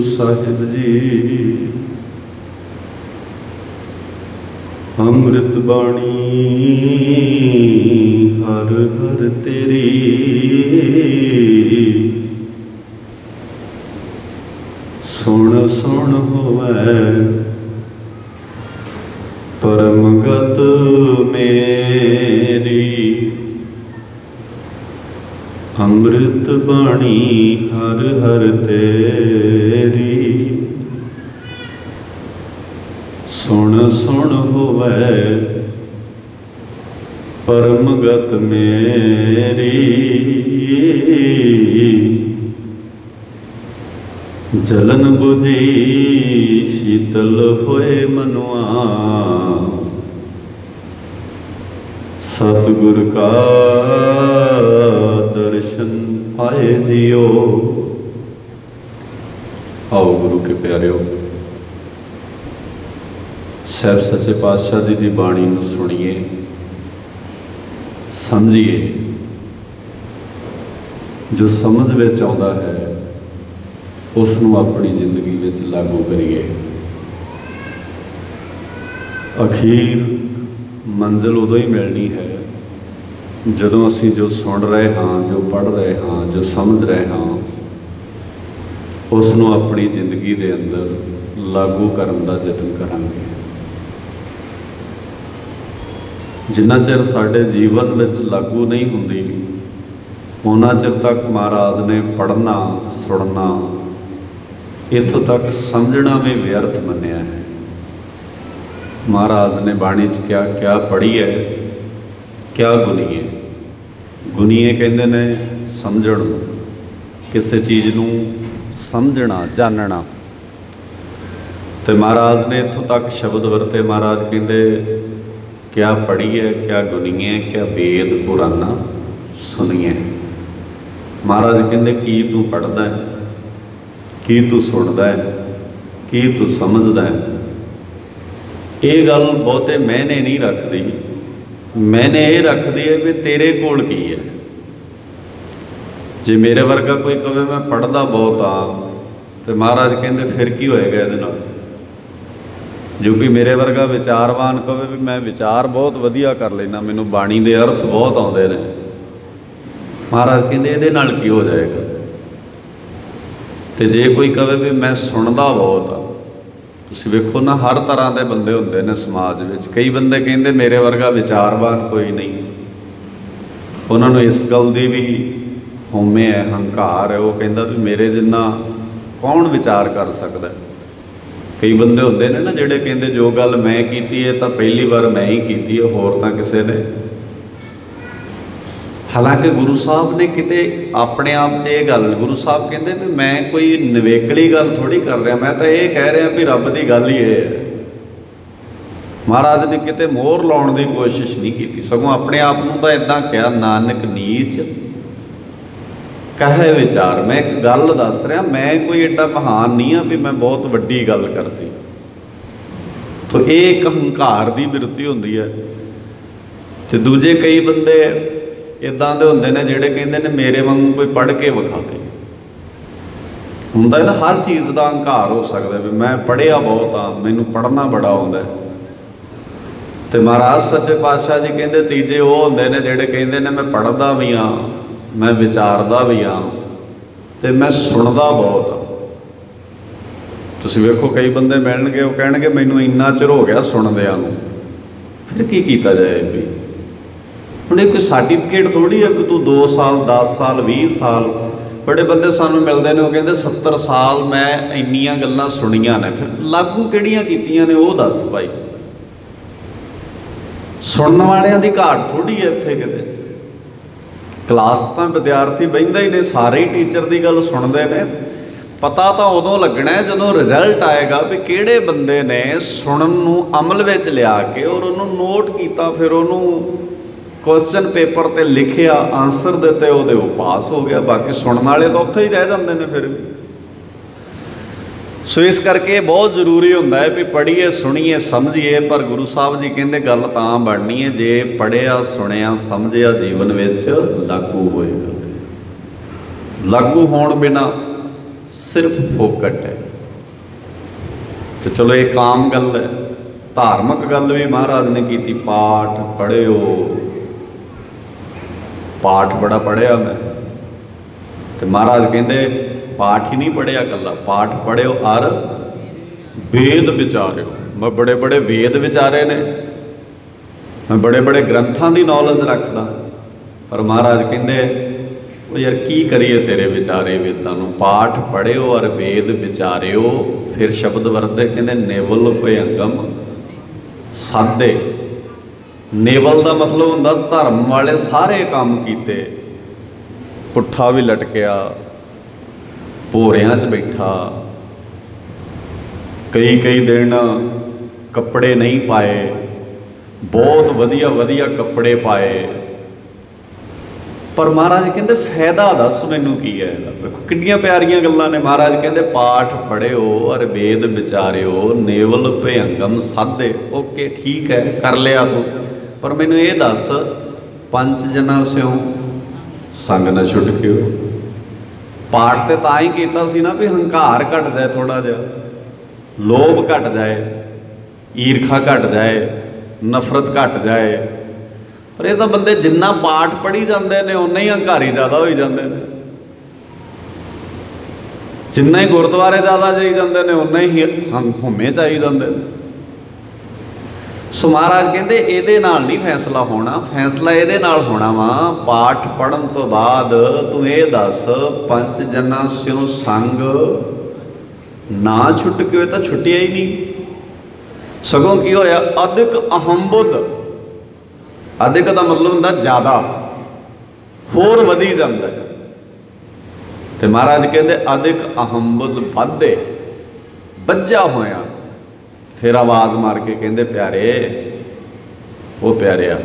साहिब जी अमृत बाणी हर हर तेरी सुन सुन होवै परम गत मेरी। अमृत बाणी हर हर तेरी सुन सुन होवै परम गत मेरी। जलन बुझी शीतल होए मनुआ सतगुर का दर्शन आए जियो। आओ गुरु के प्यारिओ, साहिब सच्चे पातशाह जी की बाणी नूं सुणीए, समझिए, जो समझ विच आउंदा है उसनूं अपनी जिंदगी विच लागू करिए। अखीर मंजिल उदों ही मिलनी है जदों असीं जो सुन रहे हाँ, जो पढ़ रहे हाँ, जो समझ रहे हाँ, उसनूं अपनी जिंदगी दे अंदर लागू करन दा यतन करांगे। जिन्ना चिर साडे जीवन विच लागू नहीं हुंदी उन्ना चिर तक महाराज ने पढ़ना सुनना इत्थों तक समझना भी व्यर्थ मन्निया है। महाराज ने बाणी च क्या क्या पढ़ी है, क्या गुनीए। गुनीए कहते ने समझण, किसी चीज़ नूं समझना जानना। तो महाराज ने इत्थों तक शब्द वरते। महाराज कहते क्या पढ़ी है, क्या गुनीए, क्या वेद पुराना सुनिए। महाराज कहते की तू पढ़दा है, की तू सुनदा है, की तू समझदा है। ये गल बहुते मैंने नहीं रखती, मैंने ये रखती है भी तेरे कोल की है। जे मेरे वर्गा कोई कहे मैं पढ़दा बहुत हाँ तो महाराज कहते फिर की होएगा ये नाल। जो कि मेरे वर्गा विचारवान कहे भी मैं विचार बहुत वधिया कर लेना, मैनू बाणी दे अर्थ बहुत आउंदे ने, महाराज कहते ये नाल की हो जाएगा। तो जे कोई कहे भी मैं सुनदा बहुत हाँ, तुसीं वेखो ना हर तरह के बंदे होंदे ने समाज विच। कई बंदे कहते मेरे वर्गा विचारवान कोई नहीं, उन्होंने इस गल की भी होमे है, हंकार है। वो कहता भी मेरे जिन्ना कौन विचार कर सकता है। कई बंदे होंदे ने ना जिहड़े कहते जो गल मैं कीती है तो पहली बार मैं ही कीती है, होर तां किसे ने। हालांकि गुरु साहब ने किते अपने आप च ये गल, गुरु साहब कहते भी मैं कोई नवेकली गल थोड़ी कर रहा, मैं तो ये कह रहा भी रब की गल ही है। महाराज ने किते मोहर लाउण की कोशिश नहीं की, सगों अपने आप नूं तां इदां कहा नानक नीच कहे विचार। मैं एक गल दस रहा, मैं कोई एडा महान नहीं हाँ भी मैं बहुत वड्डी गल करती। तो ये एक हंकार की बिरती होंदी है। तो दूजे कई बंदे इदां दे होंदे ने जिहड़े कहंदे ने मेरे वांगू कोई पढ़ के विखावे। हुंदा ना हर चीज़ का हंकार हो सकता भी मैं पढ़िया बहुत हाँ, मैनू पढ़ना बड़ा आउंदा है। तो महाराज सच्चे पातशाह जी कहते तीजे वो होंदे ने जिहड़े कहंदे ने मैं पढ़दा भी हाँ, मैं विचारदा भी हाँ, तो मैं सुनदा बहुत हाँ। तुसीं वेखो कई बंदे मिलणगे वो कहणगे मैनू इन्ना चिर हो गया सुणदिआं नूं, फिर की कीता जाए भी। हुण कोई सर्टिफिकेट थोड़ी है कि तू 2 साल 10 साल 20 साल। बड़े बंदे सानूं मिलते हैं वो कहते 70 साल मैं इन्नियां गल्लां सुणीਆਂ ने, फिर लागू किहड़ियां कीतियां ने वो दस भाई। सुनने वालियां दी घाट थोड़ी है इत्थे किते। क्लास तो विद्यार्थी बहिंदा ही ने, सारे ही टीचर की गल सुनते हैं। पता तो उदों लगना है जदों रिजल्ट आएगा भी किहड़े बंदे ने सुनन नूं अमल विच लिया के और उन्होंने नोट किया, फिर उन्होंने क्वेश्चन पेपर ते लिखिया, आंसर दिते, वो पास हो गया। बाकी सुनने वाले तो उत्थे ही रह जाते हैं फिर। सो इस करके बहुत जरूरी होंदा है भी पढ़िए सुनिए समझिए। पर गुरु साहब जी कहते गल तां बननी है जे पढ़िया सुनिया समझिया जीवन विच लागू होएगा। लागू होण बिना सिर्फ फोकट है। तो चलो एक आम गल है, धार्मिक गल भी महाराज ने की, पाठ पढ़ियो, पाठ बड़ा पढ़िया मैं। तो महाराज कहते पाठ ही नहीं पढ़िया कला, पाठ पढ़ियो और वेद विचारियो। मैं बड़े बड़े वेद विचारे ने, मैं बड़े बड़े ग्रंथों की नॉलेज रखदा, पर महाराज कहते वो यार की करिए तेरे विचारे वेदां नूं। पाठ पढ़ियो और वेद विचारियो। फिर शब्द वरते कहते नेवल भयंगम साधे। नेवल का मतलब हुंदा धर्म वाले सारे काम कीते, पुट्ठा भी लटकिया, भोरियां च बैठा, कई कई दिन कपड़े नहीं पाए, बहुत वधिया वधिया कपड़े पाए, पर महाराज कहते फायदा दस मैनू की है। देखो किड्डियां प्यारियां गल्लां ने। महाराज कहते पाठ पढ़ियो और वेद विचारियो, नेवल भयंगम साधे। ओके ठीक है कर लिया तू, पर मैनू ये दस पंच जना स्यों संग न छुटकियो। पाठ तो तां ही कीता सी ना भी हंकार घट जाए, थोड़ा जिहा लोभ घट जाए, ईरखा घट जाए, नफरत घट जाए। पर ये तो बंदे जिन्ना पाठ पढ़ी जाते हैं उन्ना ही हंकारी ज़्यादा हो जाते हैं, जिन्ना ही गुरुद्वारे ज़्यादा जाई जाते हैं उन्ना ही हुमे च आई जाते हैं। सो महाराज कहते ये नहीं फैसला होना, फैसला ये होना वा पाठ पढ़न तो बाद तू ये दस पंच जना स्यों संग ना छुट के तो छुटिया ही नहीं। सगों की होया अधिक अहम बुद्ध। अधिक का मतलब होंदा ज़्यादा, होर वधी जाता है। तो महाराज कहते अधिक अहम बुद्ध वाधे बज्जा होया। फिर आवाज़ मार के कहते प्यारे वो प्यारिया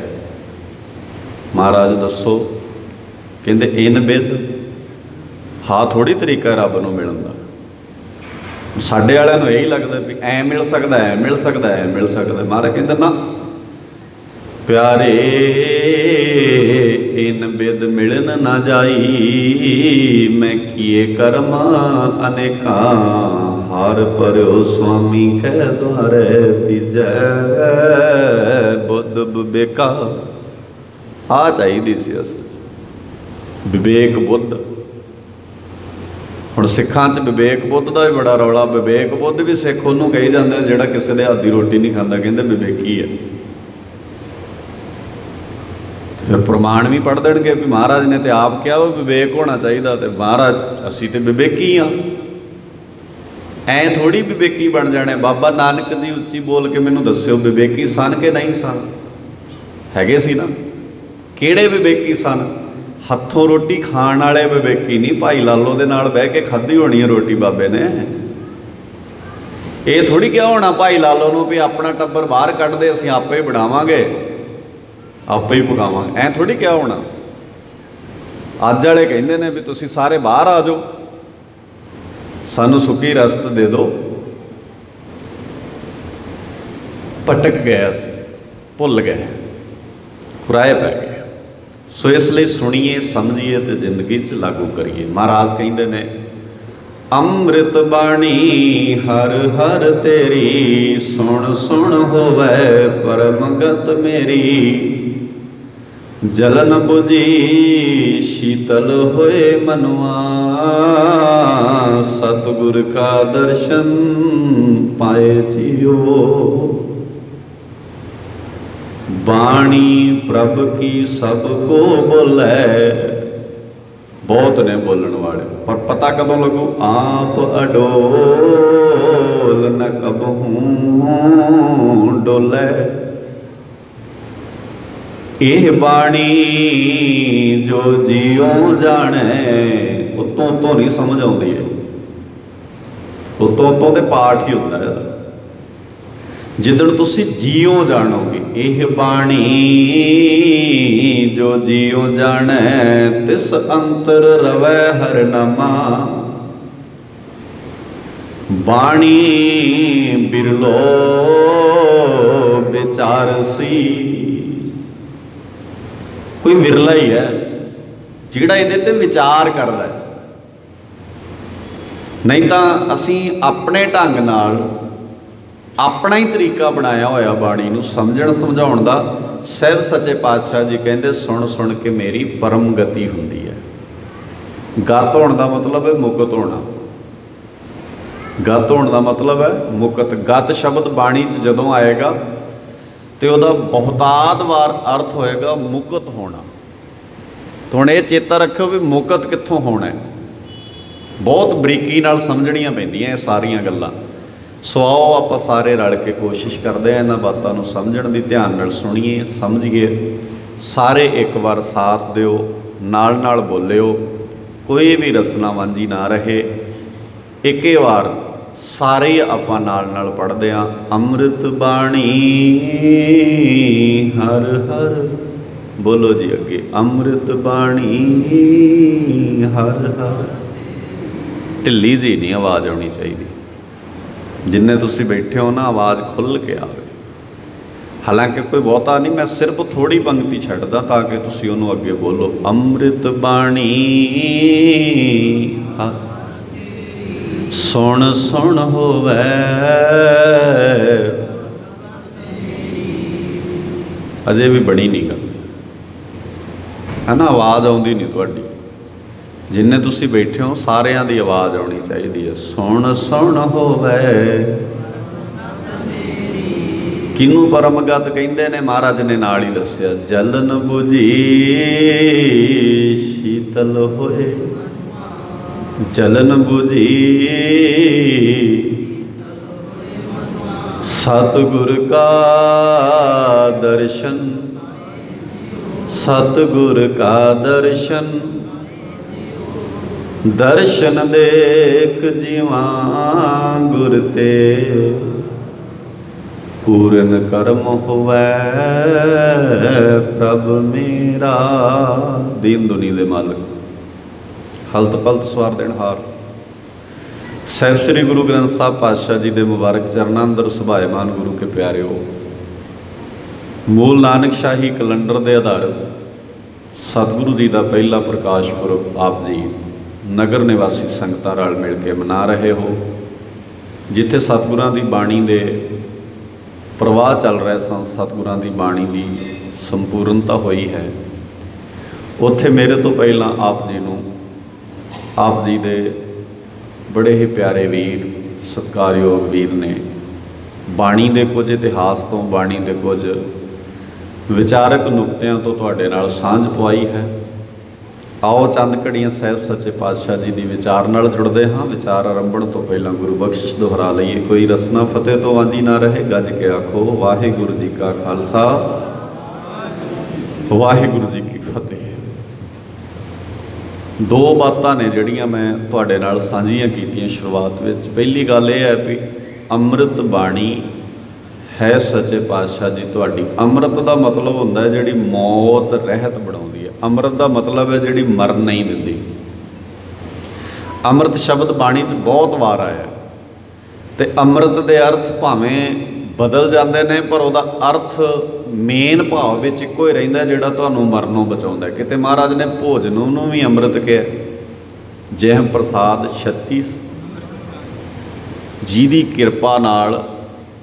महाराज दसो। कहते इन बिद हाँ थोड़ी तरीका रब नूं मिलण दा। साडे वालिआं नूं यही लगदा भी ऐ मिल सकदा, ऐ मिल सकदा, ऐ मिल सकदा। महाराज कहते ना प्यारे इन बिद मिलन ना जाई, मैं किए कर्म अनेका, हार परयो स्वामी कह द्वारे तीजै, बुद्ध विवेका। आ चाहिए सी असल विवेक बुद्ध। हुण सिखां च विवेक बुद्ध का भी बड़ा रौला। विवेक बुद्ध भी सिख उन्होंने कही जाते हैं जिहड़ा किसी दे हੱਥ दी रोटी नहीं खाता, कहते विवेकी है। फिर प्रमाण भी पढ़ देंगे भी महाराज ने तो आप क्या वो विवेक होना चाहिए, तो महाराज असी तो विवेकी हाँ। ऐ थोड़ी विवेकी बन जाने। बाबा नानक जी उच्ची बोल के मैनू दस्यो विवेकी सन के नहीं सन? हैगे सी ना। किहड़े विवेकी सन? हथों रोटी खाण वाले विवेकी नहीं। भाई लालो दे नाल बह के खाधी होनी है रोटी बाबे ने। ये थोड़ी क्या होना भाई लालो नूं भी अपना टब्बर बाहर कढ़ दे, असीं आपे ही बनावांगे, आपे ही पकावांगे। ऐ थोड़ी क्या होना। अज वाले कहंदे ने भी तुसीं सारे बाहर आ जाओ, सानू सुखी रस्त दे दो। भटक गया सी, भुल गए, खुराए पै गए। सो इसलिए सुनिए समझिए तो जिंदगी च लागू करिए। महाराज कहते ने अमृत बाणी हर हर तेरी, सुन सुन होवे परम गत मेरी, जलन बुझी शीतल होए मनुआ, सतगुर का दर्शन पाए जियो। बाणी प्रभ की सबको बोले। बहुत ने बोलने वाले, पर पता कदों लगू? आप अडोल न कबहूं डोले। यह बाणी जो जियो जाने, उतों तो नहीं समझ आती है। उतों तो पाठ ही होता है। जिदन तुसी जियो जानोगे, यह बाणी जो जियो जाने, तिस अंतर रवै हर नमा। बाणी बिरलो विचार सी। कोई विरला ही है जिहड़ा इहदे ते विचार करदा है। नहीं तो असी अपने ढंग नाल अपना ही तरीका बनाया होया बाणी नूं समझण समझाउण दा। सहब सच्चे पातशाह जी कहंदे सुन सुन के मेरी परम गति हुंदी है। गत होण दा मतलब है मुकत होना। गत होण दा मतलब है मुकत। गत शब्द बाणी च जदों आएगा तो वह बहुतात वार अर्थ होएगा मुकत होना। तो हुण ये चेता रखो भी मुकत कित्थों होना है। बहुत बरीकी नाल समझणियां पैंदियां ये सारियां गल्लां। सो आओ आपां सारे रल के कोशिश करते हैं इन्हां बातां नूं समझण दी, ध्यान नाल सुणीए समझिए। सारे एक बार साथ दिओ, नाल नाल बोलिओ, कोई भी रसना वांझी ना रहे। एक बार सारे आपां नाल नाल पढ़दे हां। अमृत बाणी हर हर, बोलो जी अगे, अमृत बाणी हर हर। ढिली जी नहीं आवाज़ आनी चाहिए। जिन्ने तुसी बैठे हो ना आवाज़ खुल के आवे। हालांकि कोई बहुता नहीं, मैं सिर्फ थोड़ी पंक्ति छड्डदा ताकि तुसी उहनूं अगे बोलो। अमृत बाणी हर सुन सुन होवे। अजे भी बनी नहीं गल है ना, आवाज़ आउंदी नहीं तुहाडी। जिन्ने तुसी बैठे हो सारियां दी आवाज़ आउणी चाहिए है। सुन सुन होवे। किनू परमगत कहिंदे ने, महाराज ने नाल ही दस्सिया। जलन बुझी शीतल होए, जलन बुझी सतगुर का दर्शन, सतगुर का दर्शन। दर्शन देख जीवा गुर ते, पूरन कर्म होवै प्रभ मेरा। दीन दुनी दे मालिक, हलत पलत सवार देण हार। सहब श्री गुरु ग्रंथ साहब पातशाह जी के मुबारक चरणां अंदर सुभाएमान गुरु के प्यारे हो। मूल नानक शाही कैलेंडर के आधारित सतगुरु जी का पहला प्रकाश पुरब आप जी नगर निवासी संगतां रल मिल के मना रहे हो। जिथे सतगुरां दी बाणी दे प्रवाह चल रहे सन, सतगुरां दी बाणी की संपूर्णता हुई है, उत्थे मेरे तो पहला आप जी नूं, आप जी दे बड़े ही प्यारे वीर सत्कारयोग वीर ने बाणी दे कुछ इतिहास तो, बाणी दे कुछ विचारक नुकतियां तो तुहाडे नाल सांझ पवाई है। आओ चंद घड़ियां सहब सच्चे पातशाह जी की विचार नाल जुड़ते हाँ। विचार आरंभण तो पहला गुरु बख्शिश दोहरा लईए। कोई रसना फतेह तो वांझी ना रहे। गज के आखो वाहिगुरू जी का खालसा, वाहिगुरू जी की फतेह। दो बातां ने जिहड़ियां मैं तुहाडे नाल सांझियां कीतियां शुरुआत विच। पहली गल यह है भी अमृत बाणी है सच्चे पातशाह जी तुहाडी। अमृत का मतलब हुंदा है जिहड़ी मौत रहत बनाउंदी है। अमृत का मतलब है जिहड़ी मर नहीं दिंदी। अमृत शब्द बाणी च बहुत वार आया ते अमृत के अर्थ भावें बदल जाते हैं पर वह अर्थ मेन भाव विच इक्को ही रहिंदा जिहड़ा तुहानूं मरनों बचाउंदा है। किते महाराज ने भोजन नूं भी अमृत कहा। जिह प्रसाद छत्ती जी दी किरपा नाल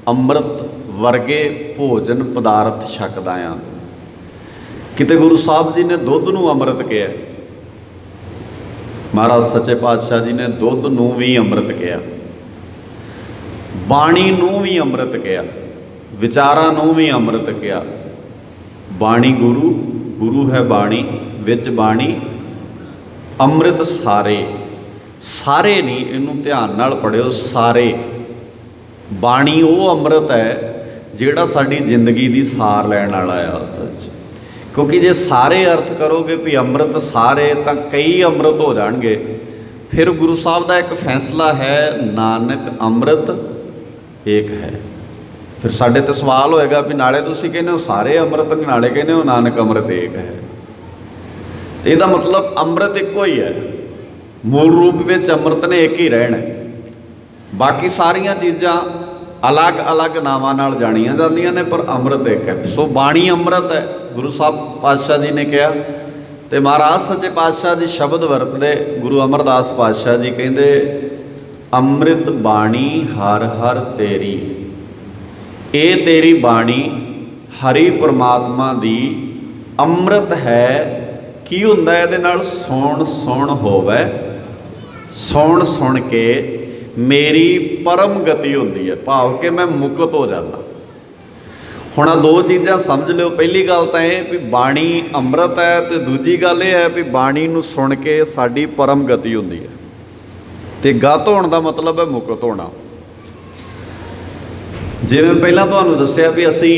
अमृत वर्गे भोजन पदार्थ छकदा आ। किते गुरु साहब जी ने दुध नूं अमृत कहा। महाराज सच्चे पातशाह जी ने दुध नूं भी अमृत कहा, बाणी नूं भी अमृत कहा, विचारां नूं भी अमृत कहा। बाणी गुरु, गुरु है बाणी, विच बाणी अमृत सारे। सारे नहीं, इनू ध्यान नाल पढ़िओ। सारे बाणी वो अमृत है जिहड़ा साडी जिंदगी दी सार लैण वाला है असल च। क्योंकि जे सारे अर्थ करोगे भी अमृत सारे तो कई अमृत हो जाएंगे। फिर गुरु साहब का एक फैसला है नानक अमृत एक है। फिर साडे ते सवाल होएगा भी नाले तुसीं कहने हो सारे अमृत ने, नाले कहने हो नानक अमृत एक है। तो इसका मतलब अमृत एको ही है। मूल रूप में अमृत ने एक ही रहना है। बाकी सारिया चीज़ां अलग अलग नावां नाल जाणियां जांदियां ने पर अमृत एक है। सो बाणी अमृत है गुरु साहब पातशाह जी ने कहा। तो महाराज सच्चे पातशाह जी शब्द वरतदे। गुरु अमरदास पातशाह जी कहते ਅੰਮ੍ਰਿਤ ਬਾਣੀ ਹਰ ਹਰ ਤੇਰੀ। ਇਹ ਤੇਰੀ ਬਾਣੀ ਹਰੀ ਪ੍ਰਮਾਤਮਾ ਦੀ ਅੰਮ੍ਰਿਤ ਹੈ। ਕੀ ਹੁੰਦਾ ਇਹਦੇ ਨਾਲ? ਸੁਣ ਸੁਣ ਹੋਵੇ, ਸੁਣ ਸੁਣ ਕੇ ਮੇਰੀ ਪਰਮ ਗਤੀ ਹੁੰਦੀ ਹੈ, ਭਾਵ ਕਿ ਮੈਂ ਮੁਕਤ ਹੋ ਜਾਂਦਾ। ਹੁਣ ਆ ਦੋ ਚੀਜ਼ਾਂ ਸਮਝ ਲਿਓ। ਪਹਿਲੀ ਗੱਲ ਤਾਂ ਇਹ ਵੀ ਬਾਣੀ ਅੰਮ੍ਰਿਤ ਹੈ, ਤੇ ਦੂਜੀ ਗੱਲ ਇਹ ਹੈ ਵੀ ਬਾਣੀ ਨੂੰ ਸੁਣ ਕੇ ਸਾਡੀ ਪਰਮ ਗਤੀ ਹੁੰਦੀ ਹੈ। ਤੇ ਗਤ ਹੋਣ ਦਾ ਮਤਲਬ ਹੈ ਮੁਕਤ ਹੋਣਾ। ਜਿਵੇਂ ਪਹਿਲਾਂ ਤੁਹਾਨੂੰ ਦੱਸਿਆ ਵੀ ਅਸੀਂ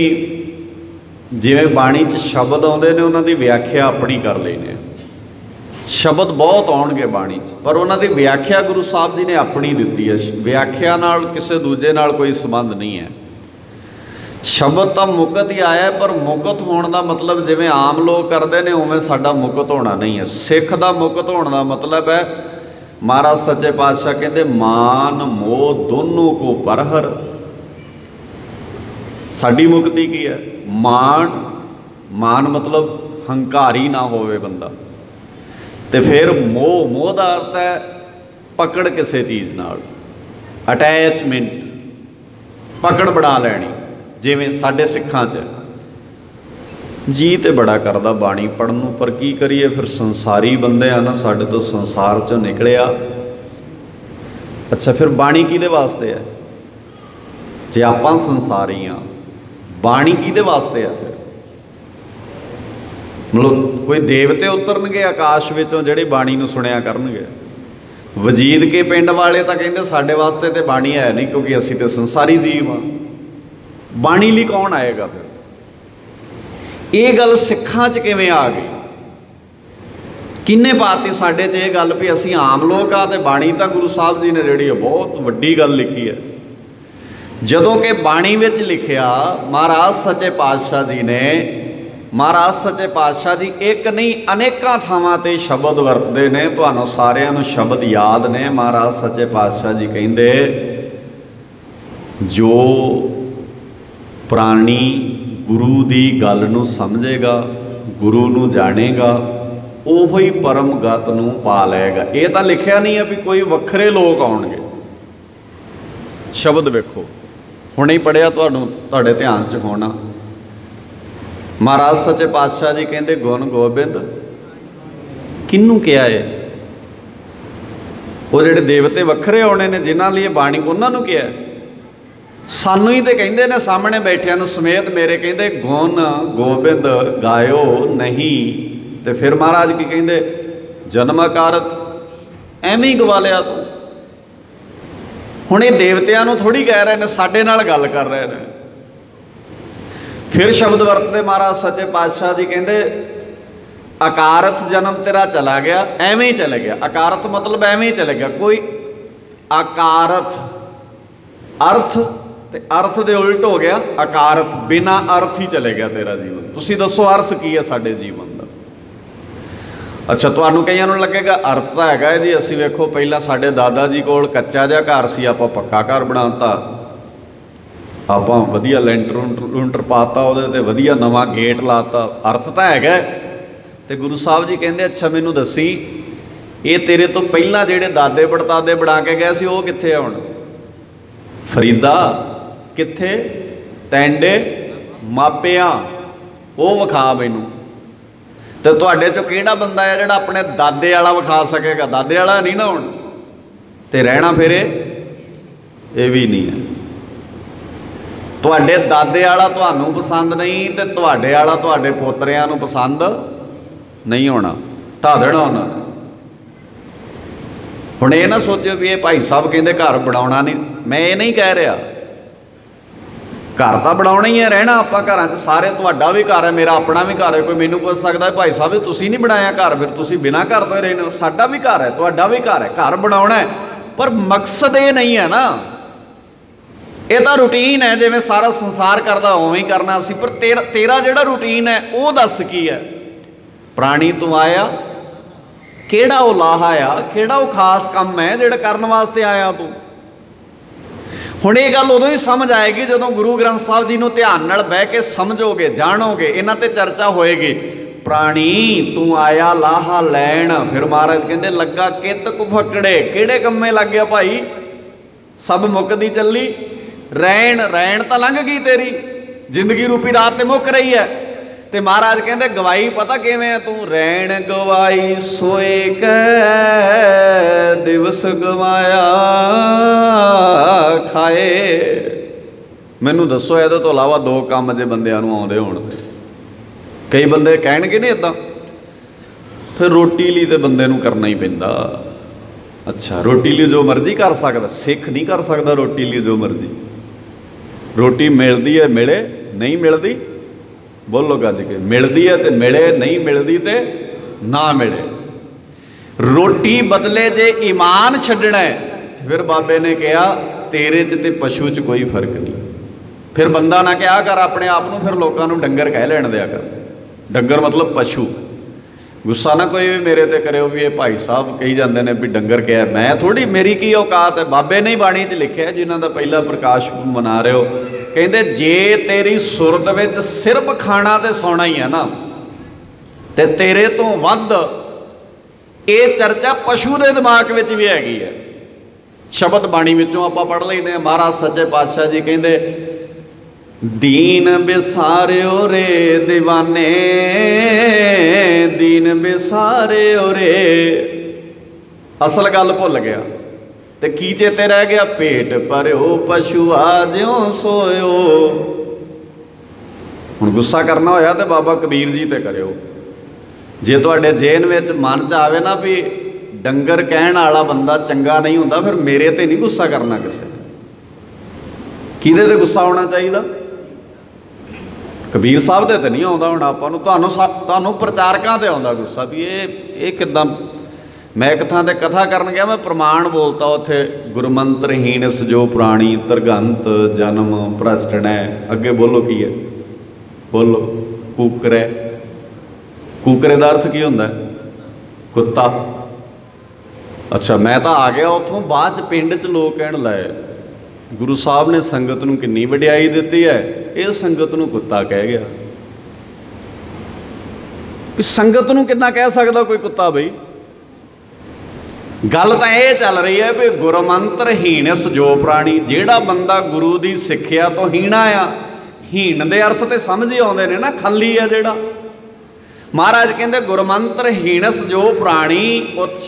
ਜਿਵੇਂ ਬਾਣੀ 'ਚ ਸ਼ਬਦ ਆਉਂਦੇ ਨੇ ਉਹਨਾਂ ਦੀ ਵਿਆਖਿਆ ਆਪਣੀ ਕਰ ਲੈਂਦੇ। ਸ਼ਬਦ ਬਹੁਤ ਆਉਣਗੇ ਬਾਣੀ 'ਚ, ਪਰ ਉਹਨਾਂ ਦੀ ਵਿਆਖਿਆ ਗੁਰੂ ਸਾਹਿਬ ਜੀ ਨੇ ਆਪਣੀ ਦਿੱਤੀ ਹੈ। ਵਿਆਖਿਆ ਨਾਲ ਕਿਸੇ ਦੂਜੇ ਨਾਲ ਕੋਈ ਸੰਬੰਧ ਨਹੀਂ ਹੈ। ਸ਼ਬਦ ਤਾਂ ਮੁਕਤ ਹੀ ਆਇਆ, ਪਰ ਮੁਕਤ ਹੋਣ ਦਾ ਮਤਲਬ ਜਿਵੇਂ ਆਮ ਲੋਕ ਕਰਦੇ ਨੇ ਉਵੇਂ ਸਾਡਾ ਮੁਕਤ ਹੋਣਾ ਨਹੀਂ ਹੈ। ਸਿੱਖ ਦਾ ਮੁਕਤ ਹੋਣ ਦਾ ਮਤਲਬ ਹੈ, ਮਹਾਰਾਜ ਸੱਚੇ ਪਾਤਸ਼ਾਹ ਕਹਿੰਦੇ ਮਾਨ ਮੋਹ ਦੋਨੋਂ ਕੋ ਪਰਹਰ। ਸਾਡੀ ਮੁਕਤੀ ਕੀ ਹੈ? ਮਾਨ, ਮਾਨ ਮਤਲਬ ਹੰਕਾਰੀ ਨਾ ਹੋਵੇ ਬੰਦਾ। ਤੇ ਫਿਰ ਮੋਹ, ਮੋਹ ਦਾ ਅਰਥ ਹੈ ਪਕੜ ਕਿਸੇ ਚੀਜ਼ ਨਾਲ, ਅਟੈਚਮੈਂਟ, ਪਕੜ ਬਣਾ ਲੈਣੀ। ਜਿਵੇਂ ਸਾਡੇ ਸਿੱਖਾਂ 'ਚ ਜੀ ਤੇ ਬੜਾ ਕਰਦਾ ਬਾਣੀ ਪੜ੍ਹਨ ਨੂੰ, ਪਰ ਕੀ ਕਰੀਏ ਫਿਰ ਸੰਸਾਰੀ ਬੰਦੇ ਆ ਨਾ, ਸਾਡੇ ਤੋਂ ਸੰਸਾਰ 'ਚੋਂ ਨਿਕਲਿਆ। ਅੱਛਾ, ਫਿਰ ਬਾਣੀ ਕਿਹਦੇ ਵਾਸਤੇ ਹੈ? ਜੇ ਆਪਾਂ ਸੰਸਾਰੀ ਹਾਂ, ਬਾਣੀ ਕਿਹਦੇ ਵਾਸਤੇ ਆ? ਫਿਰ ਮਤਲਬ ਕੋਈ ਦੇਵਤੇ ਉਤਰਨਗੇ ਆਕਾਸ਼ ਵਿੱਚੋਂ ਜਿਹੜੇ ਬਾਣੀ ਨੂੰ ਸੁਣਿਆ ਕਰਨਗੇ? ਵਜੀਦ ਕੇ ਪਿੰਡ ਵਾਲੇ ਤਾਂ ਕਹਿੰਦੇ ਸਾਡੇ ਵਾਸਤੇ ਤੇ ਬਾਣੀ ਹੈ ਨਹੀਂ, ਕਿਉਂਕਿ ਅਸੀਂ ਤੇ ਸੰਸਾਰੀ ਜੀਵ ਹਾਂ। ਬਾਣੀ ਲਈ ਕੌਣ ਆਏਗਾ ਫਿਰ? ਇਹ ਗੱਲ ਸਿੱਖਾਂ 'ਚ ਕਿਵੇਂ ਆ ਗਈ? ਕਿਹਨੇ ਪਾਤੀ ਸਾਡੇ 'ਚ ਇਹ ਗੱਲ ਵੀ ਅਸੀਂ ਆਮ ਲੋਕ ਆ ਤੇ ਬਾਣੀ ਤਾਂ ਗੁਰੂ ਸਾਹਿਬ ਜੀ ਨੇ ਜਿਹੜੀ ਬਹੁਤ ਵੱਡੀ ਗੱਲ ਲਿਖੀ ਹੈ। ਜਦੋਂ ਕਿ ਬਾਣੀ ਵਿੱਚ ਲਿਖਿਆ ਮਹਾਰਾਜ ਸੱਚੇ ਪਾਤਸ਼ਾਹ ਜੀ ਨੇ, ਮਹਾਰਾਜ ਸੱਚੇ ਪਾਤਸ਼ਾਹ ਜੀ ਇੱਕ ਨਹੀਂ ਅਨੇਕਾਂ ਥਾਵਾਂ 'ਤੇ ਸ਼ਬਦ ਵਰਤਦੇ ਨੇ। ਤੁਹਾਨੂੰ ਸਾਰਿਆਂ ਨੂੰ ਸ਼ਬਦ ਯਾਦ ਨੇ। ਮਹਾਰਾਜ ਸੱਚੇ ਪਾਤਸ਼ਾਹ ਜੀ ਕਹਿੰਦੇ ਜੋ ਪ੍ਰਾਣੀ ਗੁਰੂ ਦੀ ਗੱਲ ਨੂੰ ਸਮਝੇਗਾ, ਗੁਰੂ ਨੂੰ ਜਾਣੇਗਾ, ਉਹੋ ਹੀ ਪਰਮ ਗਤ ਨੂੰ ਪਾ ਲਏਗਾ। ਇਹ ਤਾਂ ਲਿਖਿਆ ਨਹੀਂ ਹੈ ਵੀ ਕੋਈ ਵੱਖਰੇ ਲੋਕ ਆਉਣਗੇ। ਸ਼ਬਦ ਵੇਖੋ, ਹੁਣੇ ਹੀ ਪੜ੍ਹਿਆ, ਤੁਹਾਨੂੰ ਤੁਹਾਡੇ ਧਿਆਨ 'ਚ ਹੋਣਾ। ਮਹਾਰਾਜ ਸੱਚੇ ਪਾਤਸ਼ਾਹ ਜੀ ਕਹਿੰਦੇ ਗੁਣ ਗੋਬਿੰਦ ਕਿਹਨੂੰ ਕਿਹਾ ਹੈ? ਉਹ ਜਿਹੜੇ ਦੇਵਤੇ ਵੱਖਰੇ ਆਉਣੇ ਨੇ ਜਿਨ੍ਹਾਂ ਲਈ ਬਾਣੀ, ਉਹਨਾਂ ਨੂੰ ਕਿਹਾ। ਸਾਨੂੰ ਹੀ ਤੇ ਕਹਿੰਦੇ ਨੇ ਸਾਹਮਣੇ ਬੈਠਿਆਂ ਨੂੰ ਸਮੇਤ ਮੇਰੇ, ਕਹਿੰਦੇ ਗੁਣ ਗੋਬਿੰਦ ਗਾਇਓ ਨਹੀਂ। ਤੇ ਫਿਰ ਮਹਾਰਾਜ ਕੀ ਕਹਿੰਦੇ? ਜਨਮ ਅਕਾਰਤ, ਐਵੇਂ ਹੀ ਗਵਾ ਲਿਆ ਤੂੰ। ਹੁਣ ਇਹ ਦੇਵਤਿਆਂ ਨੂੰ ਥੋੜ੍ਹੀ ਕਹਿ ਰਹੇ ਨੇ, ਸਾਡੇ ਨਾਲ ਗੱਲ ਕਰ ਰਹੇ ਨੇ। ਫਿਰ ਸ਼ਬਦ ਵਰਤਦੇ ਮਹਾਰਾਜ ਸੱਚੇ ਪਾਤਸ਼ਾਹ ਜੀ, ਕਹਿੰਦੇ ਅਕਾਰਤ ਜਨਮ ਤੇਰਾ ਚਲਾ ਗਿਆ, ਐਵੇਂ ਹੀ ਚਲੇ ਗਿਆ। ਅਕਾਰਤ ਮਤਲਬ ਐਵੇਂ ਹੀ ਚਲੇ ਗਿਆ। ਕੋਈ ਅਕਾਰਤ ਅਰਥ ਤੇ ਅਰਥ ਦੇ ਉਲਟ ਹੋ ਗਿਆ ਅਕਾਰਤ, ਬਿਨਾਂ ਅਰਥ ਹੀ ਚਲੇ ਗਿਆ ਤੇਰਾ ਜੀਵਨ। ਤੁਸੀਂ ਦੱਸੋ ਅਰਥ ਕੀ ਹੈ ਸਾਡੇ ਜੀਵਨ ਦਾ? ਅੱਛਾ, ਤੁਹਾਨੂੰ ਕਈਆਂ ਨੂੰ ਲੱਗੇਗਾ ਅਰਥ ਤਾਂ ਹੈਗਾ ਜੀ, ਅਸੀਂ ਵੇਖੋ ਪਹਿਲਾਂ ਸਾਡੇ ਦਾਦਾ ਜੀ ਕੋਲ ਕੱਚਾ ਜਿਹਾ ਘਰ ਸੀ, ਆਪਾਂ ਪੱਕਾ ਘਰ ਬਣਾਤਾ, ਆਪਾਂ ਵਧੀਆ ਲੈਂਟਰ ਲੂੰਟਰ ਪਾਤਾ, ਉਹਦੇ 'ਤੇ ਵਧੀਆ ਨਵਾਂ ਗੇਟ ਲਾਤਾ। ਅਰਥ ਤਾਂ ਹੈਗਾ। ਤੇ ਗੁਰੂ ਸਾਹਿਬ ਜੀ ਕਹਿੰਦੇ ਅੱਛਾ ਮੈਨੂੰ ਦੱਸੀ, ਇਹ ਤੇਰੇ ਤੋਂ ਪਹਿਲਾਂ ਜਿਹੜੇ ਦਾਦੇ ਪੜਦਾਦੇ ਬਣਾ ਕੇ ਗਏ ਸੀ ਉਹ ਕਿੱਥੇ ਆ ਹੁਣ? ਫਰੀਦਾ ਕਿੱਥੇ? ਤੈਂਡੇ ਮਾਪਿਆਂ, ਉਹ ਵਿਖਾ ਮੈਨੂੰ। ਤੇ ਤੁਹਾਡੇ 'ਚੋਂ ਕਿਹੜਾ ਬੰਦਾ ਹੈ ਜਿਹੜਾ ਆਪਣੇ ਦਾਦੇ ਵਾਲਾ ਵਿਖਾ ਸਕੇਗਾ? ਦਾਦੇ ਵਾਲਾ ਨਹੀਂ ਨਾ ਹੁਣ। ਤੇ ਰਹਿਣਾ ਫਿਰ ਇਹ ਵੀ ਨਹੀਂ ਹੈ। ਤੁਹਾਡੇ ਦਾਦੇ ਵਾਲਾ ਤੁਹਾਨੂੰ ਪਸੰਦ ਨਹੀਂ ਤੇ ਤੁਹਾਡੇ ਵਾਲਾ ਤੁਹਾਡੇ ਪੋਤਰਿਆਂ ਨੂੰ ਪਸੰਦ ਨਹੀਂ ਹੋਣਾ, ਢਾਹ ਦੇਣਾ ਉਹਨਾਂ ਨੇ। ਹੁਣ ਇਹ ਨਾ ਸੋਚਿਓ ਵੀ ਇਹ ਭਾਈ ਸਾਹਿਬ ਕਹਿੰਦੇ ਘਰ ਬਣਾਉਣਾ ਨਹੀਂ। ਮੈਂ ਇਹ ਨਹੀਂ ਕਹਿ ਰਿਹਾ, ਘਰ ਤਾਂ ਬਣਾਉਣਾ ਹੀ ਹੈ, ਰਹਿਣਾ ਆਪਾਂ ਘਰਾਂ 'ਚ ਸਾਰੇ। ਤੁਹਾਡਾ ਵੀ ਘਰ ਹੈ, ਮੇਰਾ ਆਪਣਾ ਵੀ ਘਰ ਹੈ। ਕੋਈ ਮੈਨੂੰ ਪੁੱਛ ਸਕਦਾ ਭਾਈ ਸਾਹਿਬ ਤੁਸੀਂ ਨਹੀਂ ਬਣਾਇਆ ਘਰ, ਫਿਰ ਤੁਸੀਂ ਬਿਨਾਂ ਘਰ ਤੋਂ ਹੀ ਰਹਿੰਦੇ ਹੋ। ਸਾਡਾ ਵੀ ਘਰ ਹੈ, ਤੁਹਾਡਾ ਵੀ ਘਰ ਹੈ, ਘਰ ਬਣਾਉਣਾ ਹੈ, ਪਰ ਮਕਸਦ ਇਹ ਨਹੀਂ ਹੈ ਨਾ। ਇਹ ਤਾਂ ਰੂਟੀਨ ਹੈ, ਜਿਵੇਂ ਸਾਰਾ ਸੰਸਾਰ ਕਰਦਾ ਉਵੇਂ ਹੀ ਕਰਨਾ ਸੀ। ਪਰ ਤੇਰਾ ਜਿਹੜਾ ਰੂਟੀਨ ਹੈ ਉਹ ਦੱਸ ਕੀ ਹੈ? ਪ੍ਰਾਣੀ ਤੂੰ ਆਇਆ, ਕਿਹੜਾ ਉਹ ਲਾਹਾ ਆ, ਕਿਹੜਾ ਉਹ ਖਾਸ ਕੰਮ ਹੈ ਜਿਹੜਾ ਕਰਨ ਵਾਸਤੇ ਆਇਆ ਤੂੰ? ਹੁਣ ਇਹ ਗੱਲ ਉਦੋਂ ਹੀ ਸਮਝ ਆਏਗੀ ਜਦੋਂ ਗੁਰੂ ਗ੍ਰੰਥ ਸਾਹਿਬ ਜੀ ਨੂੰ ਧਿਆਨ ਨਾਲ ਬਹਿ ਕੇ ਸਮਝੋਗੇ, ਜਾਣੋਗੇ, ਇਹਨਾਂ ਤੇ ਚਰਚਾ ਹੋਏਗੀ। ਪ੍ਰਾਣੀ ਤੂੰ ਆਇਆ ਲਾਹਾ ਲੈਣ। ਫਿਰ ਮਹਾਰਾਜ ਕਹਿੰਦੇ ਲੱਗਾ ਕਿਤ ਕੁ ਫਕੜੇ, ਕਿਹੜੇ ਕੰਮੇ ਲੱਗ ਗਿਆ ਭਾਈ? सब मुकदी चली रैन, रैन तो लंघ गई तेरी, जिंदगी रूपी रात तो मुक रही है। तो महाराज कहते गवाई पता किवें है तू, रैन गवाई सोए कै दिवस गवाया खाए। मैनू दसो ये तो इलावा दो काम जे बंदियां नूं आउंदे होण ते, कई बंदे कहणगे नहीं इदां, फिर रोटी लिए तो बंदे नूं करना ही पैंदा। अच्छा रोटी लिए जो मर्जी कर सकता, सिख नहीं कर सकता रोटी लिए जो मर्जी। रोटी मिलती है मिले, नहीं मिलती बोलो गज के, मिलती है तो मिले, नहीं मिलती तो ना मिले। रोटी बदले जे ईमान छड्डना है, फिर बाबे ने कहा तेरे च ते पशु च कोई फर्क नहीं। फिर बंदा ना क्या कर अपने आप को, फिर लोगों को डंगर कह लैण दिया कर। डंगर मतलब पशु। गुस्सा ना कोई भी मेरे ते करो भी ये भाई साहब कही जाते हैं भी डंगर क्या है, मैं थोड़ी, मेरी की औकात है। बाबे ने ही बाणी च लिखिया, जिन्हों का पहला प्रकाश मना रहे हो, कहते जे तेरी सुरत विच सिर्फ खाना तो सौना ही है ना, तो तेरे तो वध ये चर्चा पशु के दिमाग में भी हैगी है। शब्द बाणी विचों आपां पढ़ लेने। महाराज सच्चे पातशाह जी कहते दीन बिसारियो रे दीवाने, दीन बिसारियो रे। असल गल भुल गया तो की चेते रह गया, पेट भरियो पशुआ ज्यों सोयो। हुण गुस्सा करना होया तो बाबा कबीर जी ते करियो। जे तुहाडे जेहन विच मन च आवे ना भी डंगर कहण वाला बंदा चंगा नहीं हुंदा, फिर मेरे ते नहीं गुस्सा करना किसी ने। किहदे ते गुस्सा होना चाहिए? कबीर साहब दे ते नहीं आउंदा। हुण आपां नूं तुहानूं प्रचारकां ते आउंदा गुस्सा भी ये किदां। मैं एक थां ते कथा करन गया, मैं प्रमाण बोलता उत्थे, गुरमंत्रहीन सजो प्राणी तरगंत जन्म भ्रष्टणै। अगे बोलो की है, बोलो कूकरे। कूकरे का अर्थ की होंदा है? कुत्ता। अच्छा मैं तो आ गया उत्थों, बाद च पिंड च लोग कहण लाए गुरु साहब ने संगत नूं किन्नी वडियाई दित्ती है, ये संगत नूं कुत्ता कह गया। संगत नूं कितना कह सकदा कोई कुत्ता? बई गल तो यह चल रही है भी गुरमंत्र हीनस जो प्राणी, जेड़ा बंदा गुरु की सिक्ख्या तो हीना आ। हीन दे अर्थ तो समझ ही आउंदे ने ना, खाली है जेड़ा। महाराज कहते गुरमंत्र हीनस जो प्राणी,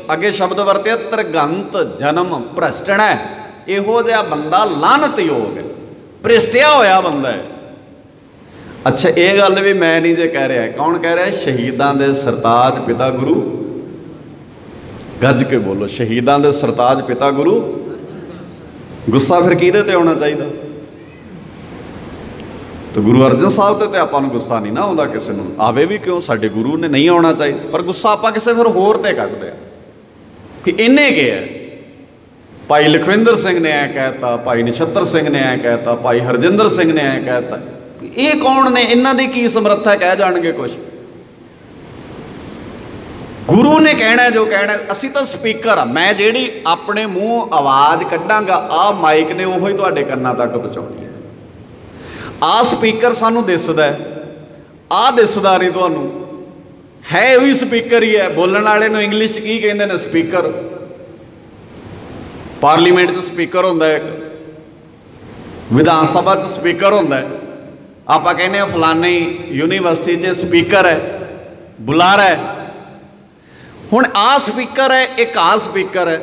अगे शब्द वरते तरगंत जन्म भ्रष्टणै। इहो जिहा बंदा लानत योग है, भ्रिष्टिया होया बंदा है। अच्छा ये गल भी मैं नहीं जे कह रहा, कौन कह रहा है? शहीदां दे सरताज पिता गुरु, गज के बोलो, शहीदां दे सरताज पिता गुरु। गुस्सा फिर किहदे ते होना चाहिए? तो गुरु अर्जन साहब ते आपां नूं गुस्सा नहीं ना आउंदा, किसी नूं आवे भी क्यों, साडे गुरु ने नहीं आउणा चाहिए। पर गुस्सा आपां किसे फिर होर ते कढदे आ कि इन्हें क्या है। भाई लखविंदर सिंह ने ऐ कहता, भाई नछत्तर सिंह ने ऐ कहता, भाई हरजिंदर सिंह ने ऐ कहता। ये कौन ने, इन्हां दी की समर्था, कह जाणगे कुछ? गुरु ने कहना जो कहना। असी तो स्पीकर आ, मैं जेड़ी अपने मूँह आवाज़ कड्डांगा, आ माइक ने उहो ही तुहाडे कन्नां तक पहुँचाउणी है। आ स्पीकर सानू दिसदा है, आ दिसदा नहीं तुहानूं, है भी स्पीकर ही है। बोलण वाले नूं इंग्लिश की कहंदे ने? स्पीकर। पार्लीमेंट च स्पीकर हुंदा है, विधान सभा च स्पीकर हुंदा है। आपां कहने फलानी यूनीवर्सिटी च स्पीकर है, बुलारा है। हुण आ स्पीकर है, एक आ स्पीकर है।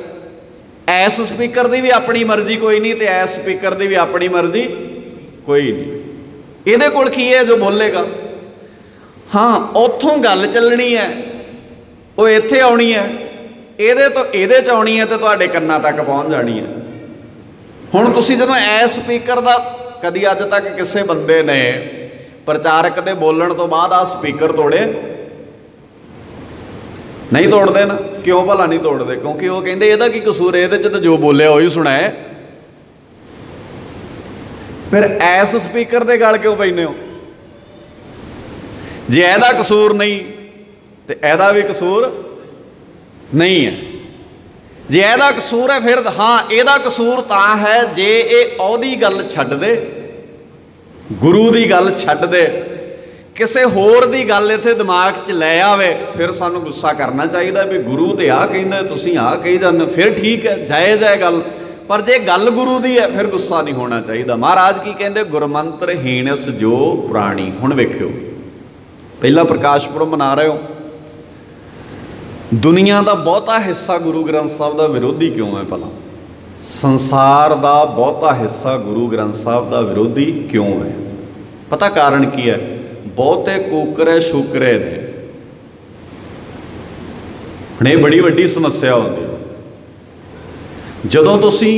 ऐस स्पीकर की भी अपनी मर्जी कोई नहीं, तो ऐस स्पीकर की भी अपनी मर्जी कोई नहीं। इहदे कोल की है जो बोलेगा? हाँ उत्थों गल चलनी है, वो इत्थे आउणी है, इहदे तो इहदे च आउणी है, तो तुहाडे कन्नां तक पहुँच जानी है। हुण तुसीं जदों ऐस स्पीकर का कदी अज तक किसी बंदे ने प्रचारक दे बोलण तो बाद आ स्पीकर तोड़े? नहीं तोड़ते ना। क्यों भला नहीं तोड़ते? क्योंकि वो कहते ਇਹਦਾ की कसूर है, तो जो बोले वही सुना है। फिर ऐस स्पीकर के गल क्यों पैने हो? जे ਇਹਦਾ कसूर नहीं तो ਇਹਦਾ भी कसूर नहीं है। जे ਇਹਦਾ कसूर है फिर हाँ ਇਹਦਾ कसूर तां है जे ये ਉਹਦੀ गल छड्ड दे, गुरु की गल छड्ड दे, किसी होर दी गल इत्थे दिमाग च लै आवे, फिर सानू गुस्सा करना चाहिए भी गुरु तो आ कहंदा, तुसीं आ कही जांदे। फिर ठीक है, जायज़ है गल। पर जे गल गुरु दी है फिर गुस्सा नहीं होना चाहिए। महाराज की कहते गुरमंत्र हीणस जो प्राणी। हुण वेखियो पहला प्रकाश पुरब मना रहे हो, दुनिया का बहुता हिस्सा गुरु ग्रंथ साहब का विरोधी क्यों है? भला संसार का बहुता हिस्सा गुरु ग्रंथ साहब का विरोधी क्यों है? पता कारण की है? बहुते कुकरे शुकरे ने। ये बड़ी वड्डी समस्या होती है। जदों तुसी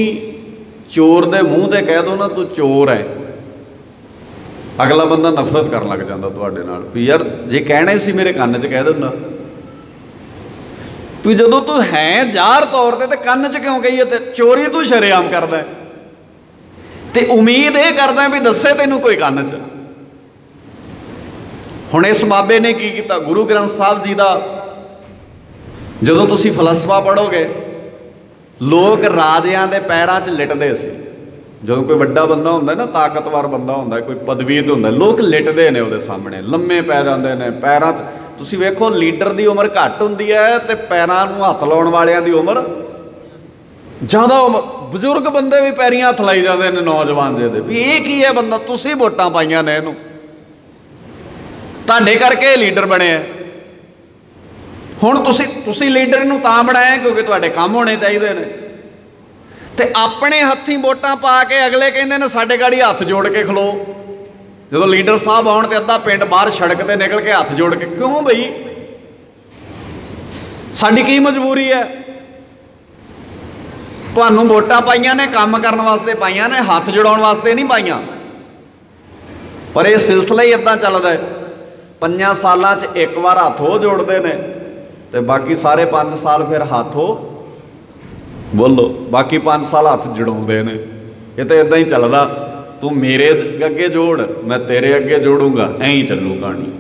चोर दे मूँह ते कह दो ना तू चोर है, अगला बंदा नफरत करन लग जाता तुहाडे नाल भी यार जे कहना ही सी मेरे कान च कह दिंदा। भी जदों तू है ज़ाहिर तौर ते कान च क्यों कहीए? ते चोरी तू शरेआम करदा है ते उम्मीद ये करदा भी दस्से तैनूं कोई कान च। हुण इस बाबे ने की कीता? गुरु ग्रंथ साहब जी का जदों तुसी फलसफा पढ़ोगे, लोग राजिਆਂ ਦੇ ਪੈਰਾਂ 'ਚ लिटते सी। ਜਦੋਂ कोई ਵੱਡਾ ਬੰਦਾ ਹੁੰਦਾ ना, ताकतवर ਬੰਦਾ ਹੁੰਦਾ, कोई पदवी ਤੇ ਹੁੰਦਾ, लोग लिटते ने ਉਹਦੇ ਸਾਹਮਣੇ, लम्मे ਪੈ ਜਾਂਦੇ ਨੇ ਪੈਰਾਂ 'ਚ। ਤੁਸੀਂ ਵੇਖੋ ਲੀਡਰ ਦੀ ਉਮਰ ਘੱਟ ਹੁੰਦੀ ਹੈ ਤੇ ਪੈਰਾਂ ਨੂੰ ਹੱਥ ਲਾਉਣ ਵਾਲਿਆਂ ਦੀ ਉਮਰ ਜ਼ਿਆਦਾ। ਉਮਰ ਬਜ਼ੁਰਗ ਬੰਦੇ ਵੀ ਪੈਰੀਆਂ ਹੱਥ ਲਾਈ ਜਾਂਦੇ ਨੇ ਨੌਜਵਾਨ ਜਿਹੇ ਦੇ। ਵੀ ਇਹ ਕੀ ਹੈ ਬੰਦਾ? ਤੁਸੀਂ ਵੋਟਾਂ ਪਾਈਆਂ ਨੇ ਇਹਨੂੰ, ਤੁਹਾਡੇ ਕਰਕੇ ਲੀਡਰ ਬਣਿਆ। ਹੁਣ ਤੁਸੀਂ ਲੀਡਰ ਨੂੰ ਤਾਂ ਬਣਾਇਆ ਕਿਉਂਕਿ ਤੁਹਾਡੇ ਕੰਮ ਹੋਣੇ ਚਾਹੀਦੇ ਨੇ, ਤੇ ਆਪਣੇ ਹੱਥੀਂ ਵੋਟਾਂ ਪਾ ਕੇ ਅਗਲੇ ਕਹਿੰਦੇ ਨੇ ਸਾਡੇ ਗਾੜੀ ਹੱਥ ਜੋੜ ਕੇ ਖਲੋ। ਜਦੋਂ ਲੀਡਰ ਸਾਹਿਬ ਆਉਣ ਤੇ ਅੱਧਾ ਪਿੰਡ ਬਾਹਰ ਸੜਕ ਤੇ ਨਿਕਲ ਕੇ ਹੱਥ ਜੋੜ ਕੇ, ਕਿਉਂ ਬਈ? ਸਾਡੀ ਕੀ ਮਜਬੂਰੀ ਹੈ? ਤੁਹਾਨੂੰ ਵੋਟਾਂ ਪਾਈਆਂ ਨੇ ਕੰਮ ਕਰਨ ਵਾਸਤੇ ਪਾਈਆਂ ਨੇ, ਹੱਥ ਜੋੜਾਉਣ ਵਾਸਤੇ ਨਹੀਂ ਪਾਈਆਂ। ਪਰ ਇਹ ਸਿਲਸਿਲਾ ਹੀ ਇੱਦਾਂ ਚੱਲਦਾ ਹੈ। 5 ਸਾਲਾਂ 'ਚ ਇੱਕ ਵਾਰ ਹੱਥ ਉਹ ਜੋੜਦੇ ਨੇ ਤੇ ਬਾਕੀ ਸਾਰੇ 5 ਸਾਲ ਫਿਰ ਹੱਥ ਉਹ ਬੋਲੋ, ਬਾਕੀ 5 ਸਾਲ ਹੱਥ ਜੜਾਉਂਦੇ ਨੇ। ਇਹ ਤਾਂ ਇੱਦਾਂ ਹੀ ਚੱਲਦਾ। ਤੂੰ ਮੇਰੇ ਅੱਗੇ ਜੋੜ, ਮੈਂ ਤੇਰੇ ਅੱਗੇ ਜੋੜੂੰਗਾ, ਐਂ ਹੀ ਚੱਲੂ ਕਹਾਣੀ।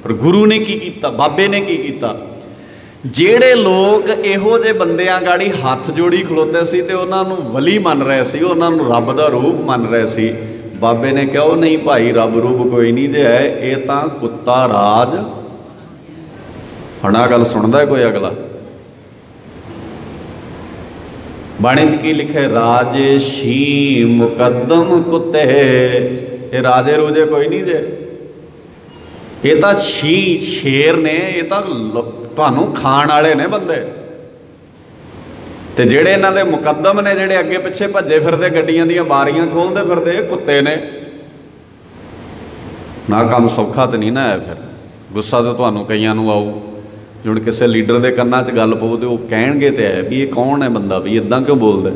ਪਰ ਗੁਰੂ ਨੇ ਕੀ ਕੀਤਾ? ਬਾਬੇ ਨੇ ਕੀ ਕੀਤਾ? ਜਿਹੜੇ ਲੋਕ ਇਹੋ ਜਿਹੇ ਬੰਦਿਆਂ ਗਾੜੀ ਹੱਥ ਜੋੜੀ ਖਲੋਤੇ ਸੀ ਤੇ ਉਹਨਾਂ ਨੂੰ ਵਲੀ ਮੰਨ ਰਹੇ ਸੀ, ਉਹਨਾਂ ਨੂੰ ਰੱਬ ਦਾ ਰੂਪ ਮੰਨ ਰਹੇ ਸੀ, ਬਾਬੇ ਨੇ ਕਿਹਾ ਉਹ ਨਹੀਂ ਭਾਈ, ਰੱਬ ਰੂਪ ਕੋਈ ਨਹੀਂ ਜੇ ਹੈ, ਇਹ ਤਾਂ ਕੁੱਤਾ ਰਾਜ। ਹੁਣ ਆਹ ਗੱਲ ਸੁਣਦਾ ਕੋਈ ਅਗਲਾ? ਬਾਣੀ 'ਚ ਕੀ ਲਿਖਿਆ? ਰਾਜੇ ਸ਼ੀ ਮੁਕੱਦਮ ਕੁੱਤੇ। ਇਹ ਰਾਜੇ ਰੂਜੇ ਕੋਈ ਨਹੀਂ ਜੇ, ਇਹ ਤਾਂ ਸ਼ੀ ਸ਼ੇਰ ਨੇ, ਇਹ ਤਾਂ ਤੁਹਾਨੂੰ ਖਾਣ ਵਾਲੇ ਨੇ ਬੰਦੇ। ਤੇ ਜਿਹੜੇ ਇਹਨਾਂ ਦੇ ਮੁਕੱਦਮ ਨੇ, ਜਿਹੜੇ ਅੱਗੇ ਪਿੱਛੇ ਭੱਜੇ ਫਿਰਦੇ, ਗੱਡੀਆਂ ਦੀਆਂ ਬਾਰੀਆਂ ਖੋਲ੍ਹਦੇ ਫਿਰਦੇ, ਇਹ ਕੁੱਤੇ ਨੇ। ਨਾ ਕੰਮ ਸੌਖਾ ਤਾਂ ਨਹੀਂ ਨਾ ਹੈ। ਫਿਰ ਗੁੱਸਾ ਤਾਂ ਤੁਹਾਨੂੰ ਕਈਆਂ ਨੂੰ ਆਊ। ਹੁਣ ਕਿਸੇ ਲੀਡਰ ਦੇ ਕੰਨਾਂ 'ਚ ਗੱਲ ਪਊ ਤੇ ਉਹ ਕਹਿਣਗੇ ਤੇ ਹੈ ਵੀ ਇਹ ਕੌਣ ਹੈ ਬੰਦਾ, ਵੀ ਇੱਦਾਂ ਕਿਉਂ ਬੋਲਦਾ?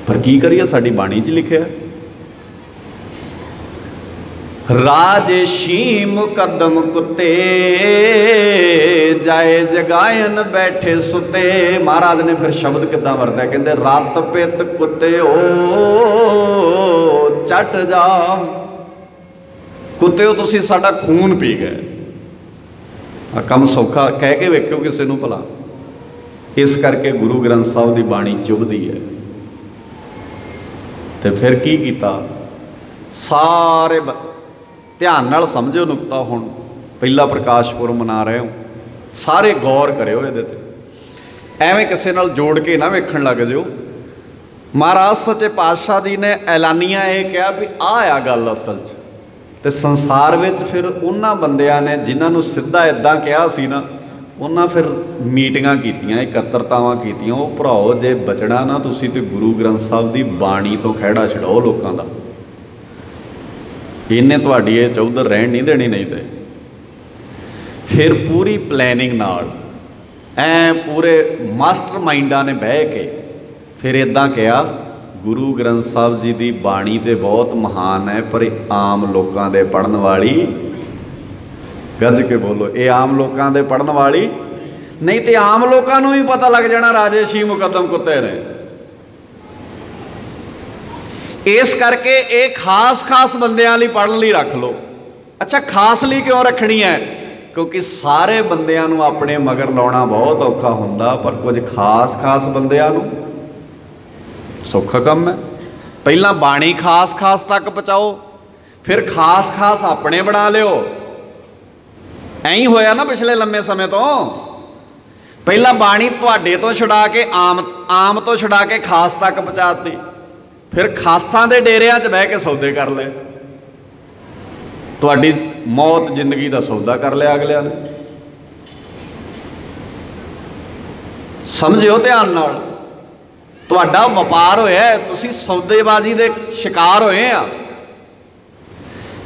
ਪਰ ਕੀ ਕਰੀਏ, ਸਾਡੀ ਬਾਣੀ 'ਚ ਲਿਖਿਆ ਰਾਜੇਸ਼ੀ ਮੁਕੱਦਮ ਕੁੱਤੇ ਜਾਏ ਜਗਾਇਨ ਬੈਠੇ ਸੁੱਤੇ। ਮਹਾਰਾਜ ਨੇ ਫਿਰ ਸ਼ਬਦ ਕਿੱਦਾਂ ਵਰਤਿਆ? ਕਹਿੰਦੇ ਰਤ ਪਿੱਤ ਕੁੱਤੇ ਓ ਚੱਟ ਜਾ। ਕੁੱਤਿਓ ਤੁਸੀਂ ਸਾਡਾ ਖੂਨ ਪੀ ਗਏ। ਆ ਕੰਮ ਸੌਖਾ ਕਹਿ ਕੇ ਵੇਖਿਓ ਕਿਸੇ ਨੂੰ ਭਲਾ। ਇਸ ਕਰਕੇ ਗੁਰੂ ਗ੍ਰੰਥ ਸਾਹਿਬ ਦੀ ਬਾਣੀ ਚੁਭਦੀ ਹੈ। ਤੇ ਫਿਰ ਕੀ ਕੀਤਾ? ਸਾਰੇ ਧਿਆਨ ਨਾਲ ਸਮਝੋ ਨੁਕਤਾ। ਹੁਣ ਪਹਿਲਾ ਪ੍ਰਕਾਸ਼ ਪੁਰਬ ਮਨਾ ਰਹੇ ਹੋ, ਸਾਰੇ ਗੌਰ ਕਰਿਓ ਇਹਦੇ ਤੇ, ਐਵੇਂ ਕਿਸੇ ਨਾਲ ਜੋੜ ਕੇ ਨਾ ਵੇਖਣ ਲੱਗ ਜਿਓ। ਮਹਾਰਾਜ ਸੱਚੇ ਪਾਤਸ਼ਾਹ ਜੀ ਨੇ ਐਲਾਨੀਆਂ ਇਹ ਕਿਹਾ ਵੀ ਆਹ ਆ ਗੱਲ ਅਸਲ 'ਚ। ਤੇ ਸੰਸਾਰ ਵਿੱਚ ਫਿਰ ਉਹਨਾਂ ਬੰਦਿਆਂ ਨੇ ਜਿਨ੍ਹਾਂ ਨੂੰ ਸਿੱਧਾ ਇੱਦਾਂ ਕਿਹਾ ਸੀ ਨਾ, ਉਹਨਾਂ ਫਿਰ ਮੀਟਿੰਗਾਂ ਕੀਤੀਆਂ, ਇਕੱਤਰਤਾਵਾਂ ਕੀਤੀਆਂ। ਉਹ ਭਰਾਓ ਜੇ ਬਚਣਾ ਨਾ ਤੁਸੀਂ ਤੇ ਗੁਰੂ ਗ੍ਰੰਥ ਸਾਹਿਬ ਦੀ ਬਾਣੀ ਤੋਂ ਖਹਿੜਾ ਛਡਾਓ ਲੋਕਾਂ ਦਾ। ਇਹਨੇ ਤੁਹਾਡੀ ਇਹ ਚੌਧਰ ਰਹਿਣ ਨਹੀਂ ਦੇਣੀ। ਨਹੀਂ ਤੇ ਫਿਰ ਪੂਰੀ ਪਲੈਨਿੰਗ ਨਾਲ ਐ ਪੂਰੇ ਮਾਸਟਰ ਮਾਈਂਡਾਂ ਨੇ ਬਹਿ ਕੇ ਫਿਰ ਇੱਦਾਂ ਕਿਹਾ ਗੁਰੂ ਗ੍ਰੰਥ ਸਾਹਿਬ ਜੀ ਦੀ ਬਾਣੀ ਤੇ ਬਹੁਤ ਮਹਾਨ ਹੈ, ਪਰ ਇਹ ਆਮ ਲੋਕਾਂ ਦੇ ਪੜ੍ਹਨ ਵਾਲੀ, ਗੱਜ ਕੇ ਬੋਲੋ, ਇਹ ਆਮ ਲੋਕਾਂ ਦੇ ਪੜ੍ਹਨ ਵਾਲੀ ਨਹੀਂ। ਤੇ ਆਮ ਲੋਕਾਂ ਨੂੰ ਵੀ ਪਤਾ ਲੱਗ ਜਾਣਾ ਰਾਜੇ ਸ਼ੀ ਮੁਕੱਦਮ ਕੁੱਤੇ ਨੇ। ਇਸ ਕਰਕੇ ਇਹ ਖਾਸ ਬੰਦਿਆਂ ਲਈ ਪੜ੍ਹਨ ਲਈ ਰੱਖ ਲਓ। ਅੱਛਾ, ਖਾਸ ਲਈ ਕਿਉਂ ਰੱਖਣੀ ਹੈ? ਕਿਉਂਕਿ ਸਾਰੇ ਬੰਦਿਆਂ ਨੂੰ ਆਪਣੇ ਮਗਰ ਲਾਉਣਾ ਬਹੁਤ ਔਖਾ ਹੁੰਦਾ, ਪਰ ਕੁਝ ਖਾਸ ਬੰਦਿਆਂ ਨੂੰ ਸੌਖਾ ਕੰਮ ਹੈ। ਪਹਿਲਾਂ ਬਾਣੀ ਖਾਸ ਤੱਕ ਪਹੁੰਚਾਓ, ਫਿਰ ਖਾਸ ਆਪਣੇ ਬਣਾ ਲਿਓ। ਐਂ ਹੀ ਹੋਇਆ ਨਾ ਪਿਛਲੇ ਲੰਮੇ ਸਮੇਂ ਤੋਂ। ਪਹਿਲਾਂ ਬਾਣੀ ਤੁਹਾਡੇ ਤੋਂ ਛੁਡਾ ਕੇ ਆਮ ਤੋਂ ਛੁਡਾ ਕੇ ਖਾਸ ਤੱਕ ਪਹੁੰਚਾਤੀ, ਫਿਰ ਖਾਸਾਂ ਦੇ ਡੇਰਿਆਂ 'ਚ ਬਹਿ ਕੇ ਸੌਦੇ ਕਰ ਲਏ। ਤੁਹਾਡੀ ਮੌਤ ਜ਼ਿੰਦਗੀ ਦਾ ਸੌਦਾ ਕਰ ਲਿਆ ਅਗਲਿਆਂ ਨੇ। ਸਮਝਿਓ ਧਿਆਨ ਨਾਲ, ਤੁਹਾਡਾ ਵਪਾਰ ਹੋਇਆ, ਤੁਸੀਂ ਸੌਦੇਬਾਜ਼ੀ ਦੇ ਸ਼ਿਕਾਰ ਹੋਏ ਆ।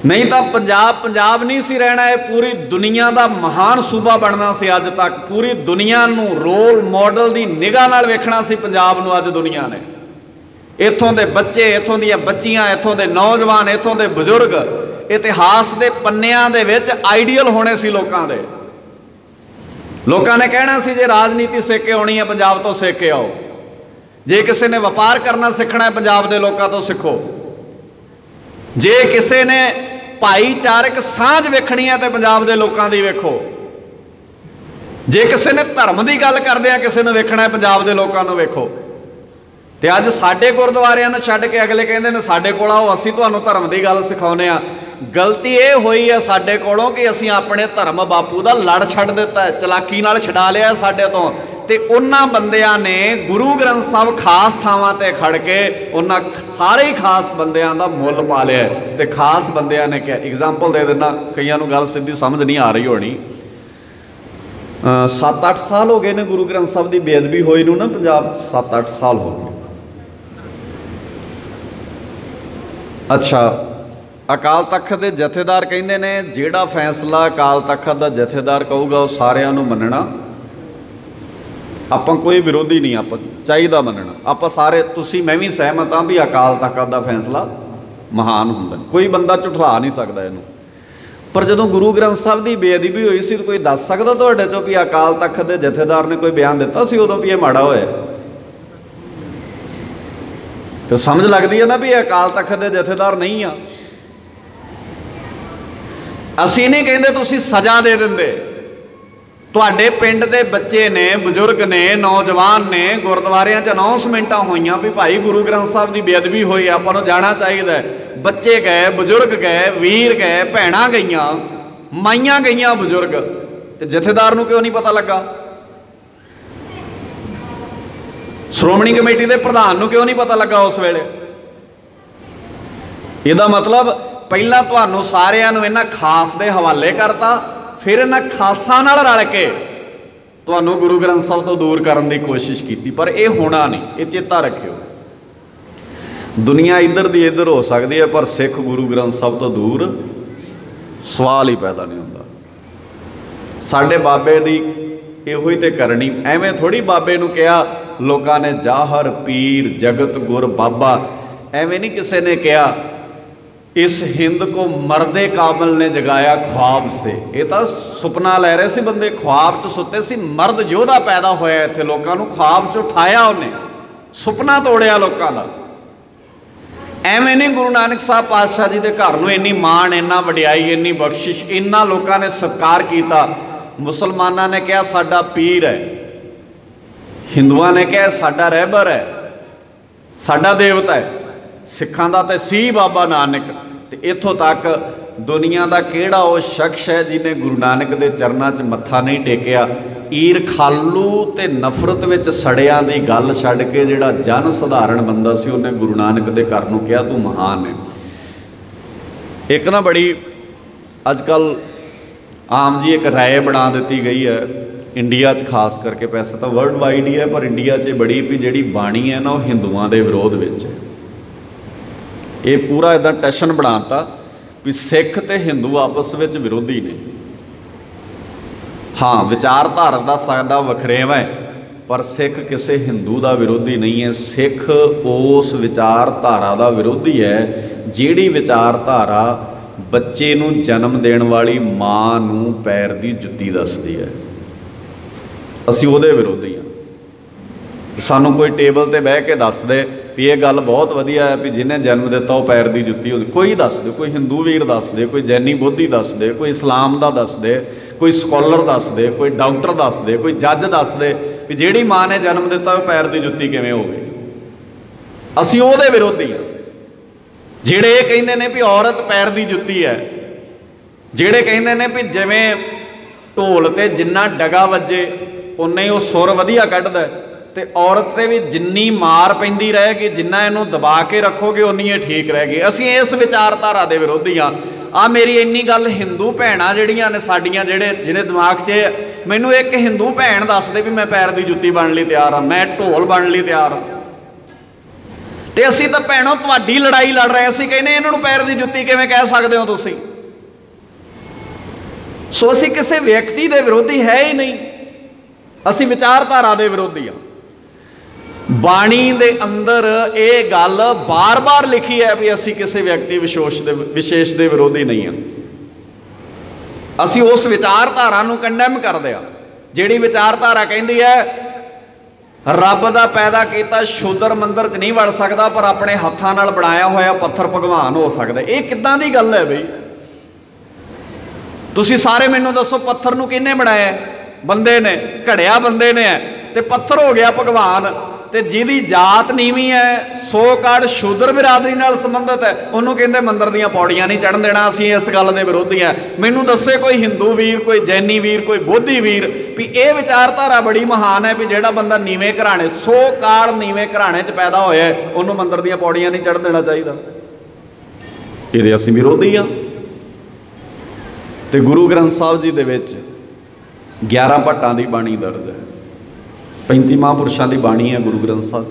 ਨਹੀਂ ਤਾਂ ਪੰਜਾਬ ਨਹੀਂ ਸੀ ਰਹਿਣਾ, ਇਹ ਪੂਰੀ ਦੁਨੀਆ ਦਾ ਮਹਾਨ ਸੂਬਾ ਬਣਨਾ ਸੀ। ਅੱਜ ਤੱਕ ਪੂਰੀ ਦੁਨੀਆ ਨੂੰ ਰੋਲ ਮਾਡਲ ਦੀ ਨਿਗਾਹ ਨਾਲ ਵੇਖਣਾ ਸੀ ਪੰਜਾਬ ਨੂੰ ਅੱਜ ਦੁਨੀਆ ਨੇ। ਇੱਥੋਂ ਦੇ ਬੱਚੇ, ਇੱਥੋਂ ਦੀਆਂ ਬੱਚੀਆਂ, ਇੱਥੋਂ ਦੇ ਨੌਜਵਾਨ, ਇੱਥੋਂ ਦੇ ਬਜ਼ੁਰਗ ਇਤਿਹਾਸ ਦੇ ਪੰਨਿਆਂ ਦੇ ਵਿੱਚ ਆਈਡੀਅਲ ਹੋਣੇ ਸੀ ਲੋਕਾਂ ਦੇ। ਲੋਕਾਂ ਨੇ ਕਹਿਣਾ ਸੀ ਜੇ ਰਾਜਨੀਤੀ ਸਿੱਖ ਕੇ ਆਉਣੀ ਹੈ ਪੰਜਾਬ ਤੋਂ ਸਿੱਖ ਕੇ ਆਓ, ਜੇ ਕਿਸੇ ਨੇ ਵਪਾਰ ਕਰਨਾ ਸਿੱਖਣਾ ਹੈ ਪੰਜਾਬ ਦੇ ਲੋਕਾਂ ਤੋਂ ਸਿੱਖੋ, ਜੇ ਕਿਸੇ ਨੇ ਭਾਈਚਾਰਕ ਸਾਂਝ ਵੇਖਣੀ ਹੈ ਤੇ ਪੰਜਾਬ ਦੇ ਲੋਕਾਂ ਦੀ ਵੇਖੋ, ਜੇ ਕਿਸੇ ਨੇ ਧਰਮ ਦੀ ਗੱਲ ਕਰਦੇ ਆ ਕਿਸੇ ਨੂੰ ਵੇਖਣਾ ਹੈ ਪੰਜਾਬ ਦੇ ਲੋਕਾਂ ਨੂੰ ਵੇਖੋ। ਤੇ ਅੱਜ ਸਾਡੇ ਗੁਰਦੁਆਰਿਆਂ ਨੂੰ ਛੱਡ ਕੇ ਅਗਲੇ ਕਹਿੰਦੇ ਨੇ ਸਾਡੇ ਕੋਲ ਆਓ, ਅਸੀਂ ਤੁਹਾਨੂੰ ਧਰਮ ਦੀ ਗੱਲ ਸਿਖਾਉਂਦੇ ਆ। ਗਲਤੀ ਇਹ ਹੋਈ ਹੈ ਸਾਡੇ ਕੋਲੋਂ ਕਿ ਅਸੀਂ ਆਪਣੇ ਧਰਮ ਬਾਪੂ ਦਾ ਲੜ ਛੱਡ ਦਿੱਤਾ, ਚਲਾਕੀ ਨਾਲ ਛਡਾ ਲਿਆ ਸਾਡੇ ਤੋਂ। ਤੇ ਉਹਨਾਂ ਬੰਦਿਆਂ ਨੇ ਗੁਰੂ ਗ੍ਰੰਥ ਸਾਹਿਬ ਖਾਸ ਥਾਵਾਂ ਤੇ ਖੜ ਕੇ ਉਹਨਾਂ ਸਾਰੇ ਹੀ ਖਾਸ ਬੰਦਿਆਂ ਦਾ ਮੁੱਲ ਪਾ ਲਿਆ। ਤੇ ਖਾਸ ਬੰਦਿਆਂ ਨੇ ਕਿਹਾ, ਐਗਜ਼ਾਮਪਲ ਦੇ ਦਿੰਦਾ, ਕਈਆਂ ਨੂੰ ਗੱਲ ਸਿੱਧੀ ਸਮਝ ਨਹੀਂ ਆ ਰਹੀ ਹੋਣੀ। 7-8 ਸਾਲ ਹੋ ਗਏ ਨੇ ਗੁਰੂ ਗ੍ਰੰਥ ਸਾਹਿਬ ਦੀ ਬੇਅਦਬੀ ਹੋਈ ਨੂੰ ਨਾ ਪੰਜਾਬ 'ਚ, 7-8 ਸਾਲ ਹੋ ਗਏ। ਅੱਛਾ, ਅਕਾਲ ਤਖਤ ਦੇ ਜਥੇਦਾਰ ਕਹਿੰਦੇ ਨੇ ਜਿਹੜਾ ਫੈਸਲਾ ਅਕਾਲ ਤਖਤ ਦਾ ਜਥੇਦਾਰ ਕਹੂਗਾ ਉਹ ਸਾਰਿਆਂ ਨੂੰ ਮੰਨਣਾ। ਆਪਾਂ ਕੋਈ ਵਿਰੋਧੀ ਨਹੀਂ, ਆਪਾਂ ਚਾਹੀਦਾ ਮੰਨਣਾ, ਆਪਾਂ ਸਾਰੇ, ਤੁਸੀਂ ਮੈਂ ਵੀ ਸਹਿਮਤ ਹਾਂ ਵੀ ਅਕਾਲ ਤਖਤ ਦਾ ਫੈਸਲਾ ਮਹਾਨ ਹੁੰਦਾ, ਕੋਈ ਬੰਦਾ ਝੁਠਲਾ ਨਹੀਂ ਸਕਦਾ ਇਹਨੂੰ। ਪਰ ਜਦੋਂ ਗੁਰੂ ਗ੍ਰੰਥ ਸਾਹਿਬ ਦੀ ਬੇਅਦਬੀ ਹੋਈ ਸੀ ਤਾਂ ਕੋਈ ਦੱਸ ਸਕਦਾ ਤੁਹਾਡੇ 'ਚੋਂ ਵੀ ਅਕਾਲ ਤਖਤ ਦੇ ਜਥੇਦਾਰ ਨੇ ਕੋਈ ਬਿਆਨ ਦਿੱਤਾ ਸੀ ਉਦੋਂ ਵੀ ਇਹ ਮਾੜਾ ਹੋਇਆ? ਤੇ ਸਮਝ ਲੱਗਦੀ ਹੈ ਨਾ ਵੀ ਇਹ ਅਕਾਲ ਤਖਤ ਦੇ ਜਥੇਦਾਰ ਨਹੀਂ ਆ। ਅਸੀਂ ਨਹੀਂ ਕਹਿੰਦੇ ਤੁਸੀਂ ਸਜ਼ਾ ਦੇ ਦਿੰਦੇ, ਤੁਹਾਡੇ ਪਿੰਡ ਦੇ ਬੱਚੇ ਨੇ, ਬਜ਼ੁਰਗ ਨੇ, ਨੌਜਵਾਨ ਨੇ, ਗੁਰਦੁਆਰਿਆਂ 'ਚ ਅਨਾਉਂਸਮੈਂਟਾਂ ਹੋਈਆਂ ਵੀ ਭਾਈ ਗੁਰੂ ਗ੍ਰੰਥ ਸਾਹਿਬ ਦੀ ਬੇਅਦਬੀ ਹੋਈ, ਆਪਾਂ ਨੂੰ ਜਾਣਾ ਚਾਹੀਦਾ। ਬੱਚੇ ਗਏ, ਬਜ਼ੁਰਗ ਗਏ, ਵੀਰ ਗਏ, ਭੈਣਾਂ ਗਈਆਂ, ਮਾਈਆਂ ਗਈਆਂ, ਬਜ਼ੁਰਗ, ਤੇ ਜਥੇਦਾਰ ਨੂੰ ਕਿਉਂ ਨਹੀਂ ਪਤਾ ਲੱਗਾ? ਸ਼੍ਰੋਮਣੀ ਕਮੇਟੀ ਦੇ ਪ੍ਰਧਾਨ ਨੂੰ ਕਿਉਂ ਨਹੀਂ ਪਤਾ ਲੱਗਾ ਉਸ ਵੇਲੇ? ਇਹਦਾ ਮਤਲਬ ਪਹਿਲਾਂ ਤੁਹਾਨੂੰ ਸਾਰਿਆਂ ਨੂੰ ਇਹਨਾਂ ਖਾਸ ਦੇ ਹਵਾਲੇ ਕਰਤਾ, ਫਿਰ ਇਹਨਾਂ ਖਾਸਾਂ ਨਾਲ ਰਲ ਕੇ ਤੁਹਾਨੂੰ ਗੁਰੂ ਗ੍ਰੰਥ ਸਾਹਿਬ ਤੋਂ ਦੂਰ ਕਰਨ ਦੀ ਕੋਸ਼ਿਸ਼ ਕੀਤੀ। ਪਰ ਇਹ ਹੋਣਾ ਨਹੀਂ, ਇਹ ਚੇਤਾ ਰੱਖਿਓ। ਦੁਨੀਆ ਇੱਧਰ ਦੀ ਇੱਧਰ ਹੋ ਸਕਦੀ ਹੈ ਪਰ ਸਿੱਖ ਗੁਰੂ ਗ੍ਰੰਥ ਸਾਹਿਬ ਤੋਂ ਦੂਰ ਸਵਾਲ ਹੀ ਪੈਦਾ ਨਹੀਂ ਹੁੰਦਾ। ਸਾਡੇ ਬਾਬੇ ਦੀ ਇਹੋ ਹੀ ਤੇ ਕਰਨੀ। ਐਵੇਂ ਥੋੜੀ ਬਾਬੇ ਨੂੰ ਕਿਹਾ ਲੋਕਾਂ ਨੇ ਜਾਹਰ ਪੀਰ ਜਗਤ ਗੁਰ ਬਾਬਾ, ਐਵੇਂ ਨਹੀਂ ਕਿਸੇ ਨੇ ਕਿਹਾ। ਇਸ ਹਿੰਦ ਕੋ ਮਰਦੇ ਕਾਬਲ ਨੇ ਜਗਾਇਆ ख्वाब से, ਇਹ ਤਾਂ ਸੁਪਨਾ ਲੈ ਰਹੇ ਸੀ ਬੰਦੇ, ख्वाब 'ਚ ਸੁੱਤੇ ਸੀ। ਮਰਦ ਯੋਧਾ ਪੈਦਾ ਹੋਇਆ ਇੱਥੇ, ਲੋਕਾਂ ਨੂੰ ख्वाब 'ਚ ਉਠਾਇਆ ਉਹਨੇ, ਸੁਪਨਾ ਤੋੜਿਆ ਲੋਕਾਂ ਦਾ। ਐਵੇਂ ਨਹੀਂ ਗੁਰੂ ਨਾਨਕ ਸਾਹਿਬ ਪਾਤਸ਼ਾਹ ਜੀ ਦੇ ਘਰ ਨੂੰ ਇੰਨੀ ਮਾਣ, ਇੰਨਾ ਵਡਿਆਈ, ਇੰਨੀ ਬਖਸ਼ਿਸ਼, ਇੰਨਾ ਲੋਕਾਂ ਨੇ ਸਤਿਕਾਰ ਕੀਤਾ। ਮੁਸਲਮਾਨਾਂ ਨੇ ਕਿਹਾ ਸਾਡਾ ਪੀਰ ਹੈ, ਹਿੰਦੂਆਂ ਨੇ ਕਿਹਾ ਸਾਡਾ ਰਹਿਬਰ ਹੈ, ਸਾਡਾ ਦੇਵਤਾ ਹੈ, ਸਿੱਖਾਂ ਦਾ ਤੇ ਸੀ ਬਾਬਾ ਨਾਨਕ। ਤੇ ਇੱਥੋਂ ਤੱਕ ਦੁਨੀਆ ਦਾ ਕਿਹੜਾ ਉਹ ਸ਼ਖਸ ਹੈ ਜਿਹਨੇ ਗੁਰੂ ਨਾਨਕ ਦੇ ਚਰਨਾਂ 'ਚ ਮੱਥਾ ਨਹੀਂ ਟੇਕਿਆ? ਈਰ ਖਾਲੂ ਤੇ ਨਫ਼ਰਤ ਵਿੱਚ ਸੜਿਆਂ ਦੀ ਗੱਲ ਛੱਡ ਕੇ ਜਿਹੜਾ ਜਨ ਸਧਾਰਨ ਬੰਦਾ ਸੀ ਉਹਨੇ ਗੁਰੂ ਨਾਨਕ ਦੇ ਘਰ ਨੂੰ ਕਿਹਾ ਤੂੰ ਮਹਾਨ ਹੈ। ਇੱਕ ਨਾ ਬੜੀ ਅੱਜ ਕੱਲ੍ਹ ਆਮ ਜੀ ਇੱਕ ਰਾਏ ਬਣਾ ਦਿੱਤੀ ਗਈ ਹੈ ਇੰਡੀਆ 'ਚ, ਖਾਸ ਕਰਕੇ, ਵੈਸੇ ਤਾਂ ਵਰਲਡ ਵਾਈਡ ਹੀ ਹੈ ਪਰ ਇੰਡੀਆ 'ਚ ਬੜੀ ਵੀ ਜਿਹੜੀ ਬਾਣੀ ਹੈ ਨਾ ਉਹ ਹਿੰਦੂਆਂ ਦੇ ਵਿਰੋਧ ਵਿੱਚ ਹੈ। ਇਹ ਪੂਰਾ ਇੱਦਾਂ ਟੈਸ਼ਨ ਬਣਾਤਾ ਵੀ ਸਿੱਖ ਤੇ ਹਿੰਦੂ ਆਪਸ ਵਿੱਚ ਵਿਰੋਧੀ ਨੇ। ਹਾਂ, ਵਿਚਾਰਧਾਰਾ ਦਾ ਸਾਡਾ ਵਖਰੇਵਾਂ ਹੈ ਪਰ ਸਿੱਖ ਕਿਸੇ ਹਿੰਦੂ ਦਾ ਵਿਰੋਧੀ ਨਹੀਂ ਹੈ। ਸਿੱਖ ਉਸ ਵਿਚਾਰਧਾਰਾ ਦਾ ਵਿਰੋਧੀ ਹੈ ਜਿਹੜੀ ਵਿਚਾਰਧਾਰਾ ਬੱਚੇ ਨੂੰ ਜਨਮ ਦੇਣ ਵਾਲੀ ਮਾਂ ਨੂੰ ਪੈਰ ਦੀ ਜੁੱਤੀ ਦੱਸਦੀ ਹੈ। ਅਸੀਂ ਉਹਦੇ ਵਿਰੋਧੀ ਹਾਂ। ਸਾਨੂੰ ਕੋਈ ਟੇਬਲ ਤੇ ਬਹਿ ਕੇ ਦੱਸ ਦੇ ਵੀ ਇਹ ਗੱਲ ਬਹੁਤ ਵਧੀਆ ਹੈ ਵੀ ਜਿਹਨੇ ਜਨਮ ਦਿੱਤਾ ਉਹ ਪੈਰ ਦੀ ਜੁੱਤੀ ਹੁੰਦੀ, ਕੋਈ ਦੱਸ ਦੇ, ਕੋਈ ਹਿੰਦੂ ਵੀਰ ਦੱਸ ਦੇ, ਕੋਈ ਜੈਨੀ ਬੋਧੀ ਦੱਸ ਦੇ, ਕੋਈ ਇਸਲਾਮ ਦਾ ਦੱਸ ਦੇ, ਕੋਈ ਸਕਾਲਰ ਦੱਸ ਦੇ, ਕੋਈ ਡਾਕਟਰ ਦੱਸ ਦੇ, ਕੋਈ ਜੱਜ ਦੱਸ ਦੇ ਵੀ ਜਿਹੜੀ ਮਾਂ ਨੇ ਜਨਮ ਦਿੱਤਾ ਉਹ ਪੈਰ ਦੀ ਜੁੱਤੀ ਕਿਵੇਂ ਹੋ ਗਈ। ਅਸੀਂ ਉਹਦੇ ਵਿਰੋਧੀ ਹਾਂ ਜਿਹੜੇ ਇਹ ਕਹਿੰਦੇ ਨੇ ਵੀ ਔਰਤ ਪੈਰ ਦੀ ਜੁੱਤੀ ਹੈ, ਜਿਹੜੇ ਕਹਿੰਦੇ ਨੇ ਵੀ ਜਿਵੇਂ ਢੋਲ ਤੇ ਜਿੰਨਾ ਡਗਾ ਵੱਜੇ उन्ना ही वो सुर वधिया कढ़दा है। ते औरत ते भी जिन्नी मार पैंदी रहेगी, जिन्ना इनू दबा के रखोगे उन्नी ये ठीक रहेगी। असीं इस विचारधारा दे विरोधी हाँ। आ मेरी इन्नी गल हिंदू भैणां जिहड़ियां ने साडियां जिहड़े दिमाग 'च मैनू एक हिंदू भैण दस दे भी मैं पैर की जुत्ती बनने लई तैयार हाँ, मैं ढोल बनने लई तैयार हाँ। तो असीं तां भैणों तुहाडी लड़ाई लड़ रहे, असीं कहने इन्हां नूं पैर की जुत्ती किवें कह सकदे हो तुसीं। सो असीं किसी व्यक्ति के विरोधी है ही नहीं, असीं विचारधारा के विरोधी हाँ। बाणी दे अंदर ये गल बार बार लिखी है भी असीं किसी व्यक्ति विशेष के विरोधी नहीं हाँ। असीं उस विचारधारा नूं कंडैम करदे आ जिहड़ी विचारधारा कहती है रब दा पैदा किया शूदर मंदिर च नहीं वड़ सकता, पर अपने हत्थां नाल बनाया होया पत्थर भगवान हो सकता। ये किदां दी गल है बई? तुसीं सारे मैनूं दसो पत्थर नूं किहने बनाया? बंदे ने, घड़िया बंदे ने है, ते पत्थर हो गया भगवान। ते जिहदी जात नीवी है, सो काड़ शूदर बिरादरी नाल संबंधित है, उन्होंने कहते मंदिर दीयां पौड़ियां नहीं चढ़न देना। असीं इस गल दे विरोधी हैं। मैनू दस्से कोई हिंदू वीर, कोई जैनी वीर, कोई बोधी वीर भी ये विचारधारा बड़ी महान है भी जिहड़ा बंदा नीवें घराणे, सो काड़ नीवें घराणे च पैदा होया, उन्होंने मंदिर दीयां पौड़ियां नहीं चढ़न देना चाहिए। ये असीं विरोधी हाँ। ते गुरु ग्रंथ साहिब जी दे विच 11 भट्टां दी बाणी दर्ज है, 35 महापुरुषों की बाणी है गुरु ग्रंथ साहिब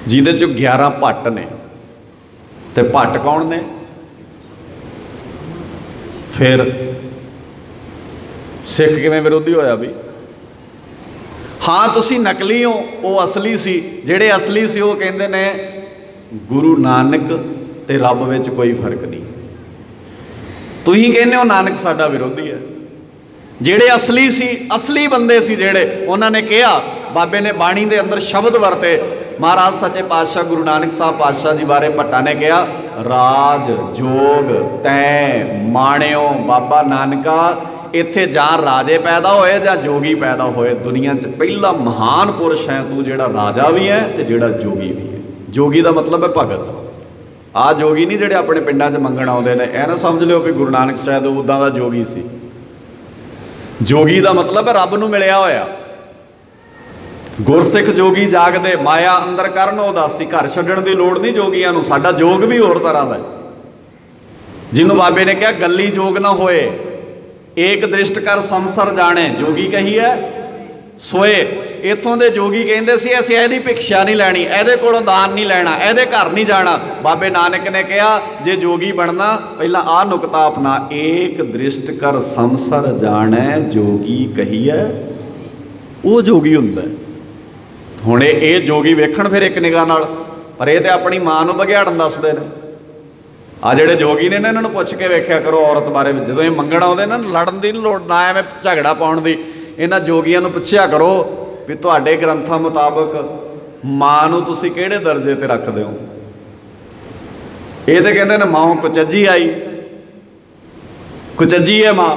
जिहदे च 11 भट्ट ने। ते भट्ट कौन ने? फिर सिख किवें विरोधी होया भी? हाँ तुसी नकली हो, वो असली सी। जिहड़े असली सी वो कहंदे ने गुरु नानक ते रब विच कोई फर्क नहीं। तुसीं कहंदे हो नानक साडा विरोधी है। ਜਿਹੜੇ असली सी, असली बंदे सी ਜਿਹੜੇ ਉਹਨਾਂ ने कहा, बाबे ने बाणी के अंदर शब्द वरते। महाराज सच्चे पातशाह गुरु नानक साहब पातशाह जी बारे भट्टा ने कहा राज जोग तैं माणियो बाबा नानका, इत्थे जां राजे पैदा होए जां जोगी पैदा होए, दुनिया च पहला महान पुरुष है तू, जेड़ा राजा भी है ते जेड़ा जोगी भी है। जोगी का मतलब है भगत। आ जोगी नहीं जेड़े अपने पिंडां च मंगण आउंदे ने, ऐ ना समझ लिओ कि गुरु नानक शायद उदां दा जोगी सी। जोगी का मतलब है रब नूं मिलिया होया। गुरसिख जोगी जागदे माया अंदर करन उदासी, घर छड्डण दी लोड़ नहीं जोगियां नूं। साडा जोग भी होर तरह का है, जिन्हों बाबे ने कहा गली जोग ना होए, एक दृष्ट कर संसर जाने, जोगी कही है सोए। इत्थों दे जोगी कहंदे सी असीं इहदी भिक्षा नहीं लैनी, इहदे कोलों दान नहीं लैना, इहदे घर नहीं जाना। बाबे नानक ने कहा जे जोगी बनना पहला आ नुकता अपना, एक दृष्ट कर संसर जाने जोगी कही है, वो जोगी हुंदा है। हुण ये जोगी वेखण फिर एक निगाह नाल, पर ये तो अपनी मां नूं बघियाड़न दसदे ने। आ जिहड़े जोगी ने इन्हां नूं पुछ के वेख्या करो औरत बारे, जदों ये मंगण आउंदे ना, लड़न दी लोड़ ना, एवें झगड़ा पाउण दी। इन्हां जोगियां नूं पुछिया करो भी तुहाडे ग्रंथां मुताबक मां नूं तुसीं किहड़े दर्जे ते रखदे हो? ये तो कहंदे ने मां कुचज्जी आई, कुचज्जी है मां।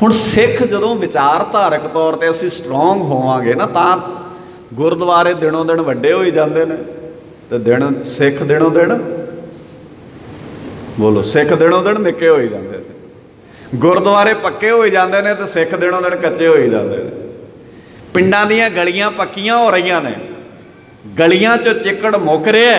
हुण सिख जदों विचारधारक तौर पर असीं स्ट्रोंग होवांगे ना, तां गुरुद्वारे दिनों दिन वड्डे होई जांदे ने, ते दिन सिख दिनों दिन, बोलो, सिख दिनों दिन निक्के होई जांदे ने। गुरुद्वारे पक्के होई जांदे ने ते सिख दिनों दिन कच्चे होई जांदे ने। पिंडां दीयां गलियां पक्कियां हो रहीआं ने, गलियां 'चों चिक्कड़ मुक रिहा।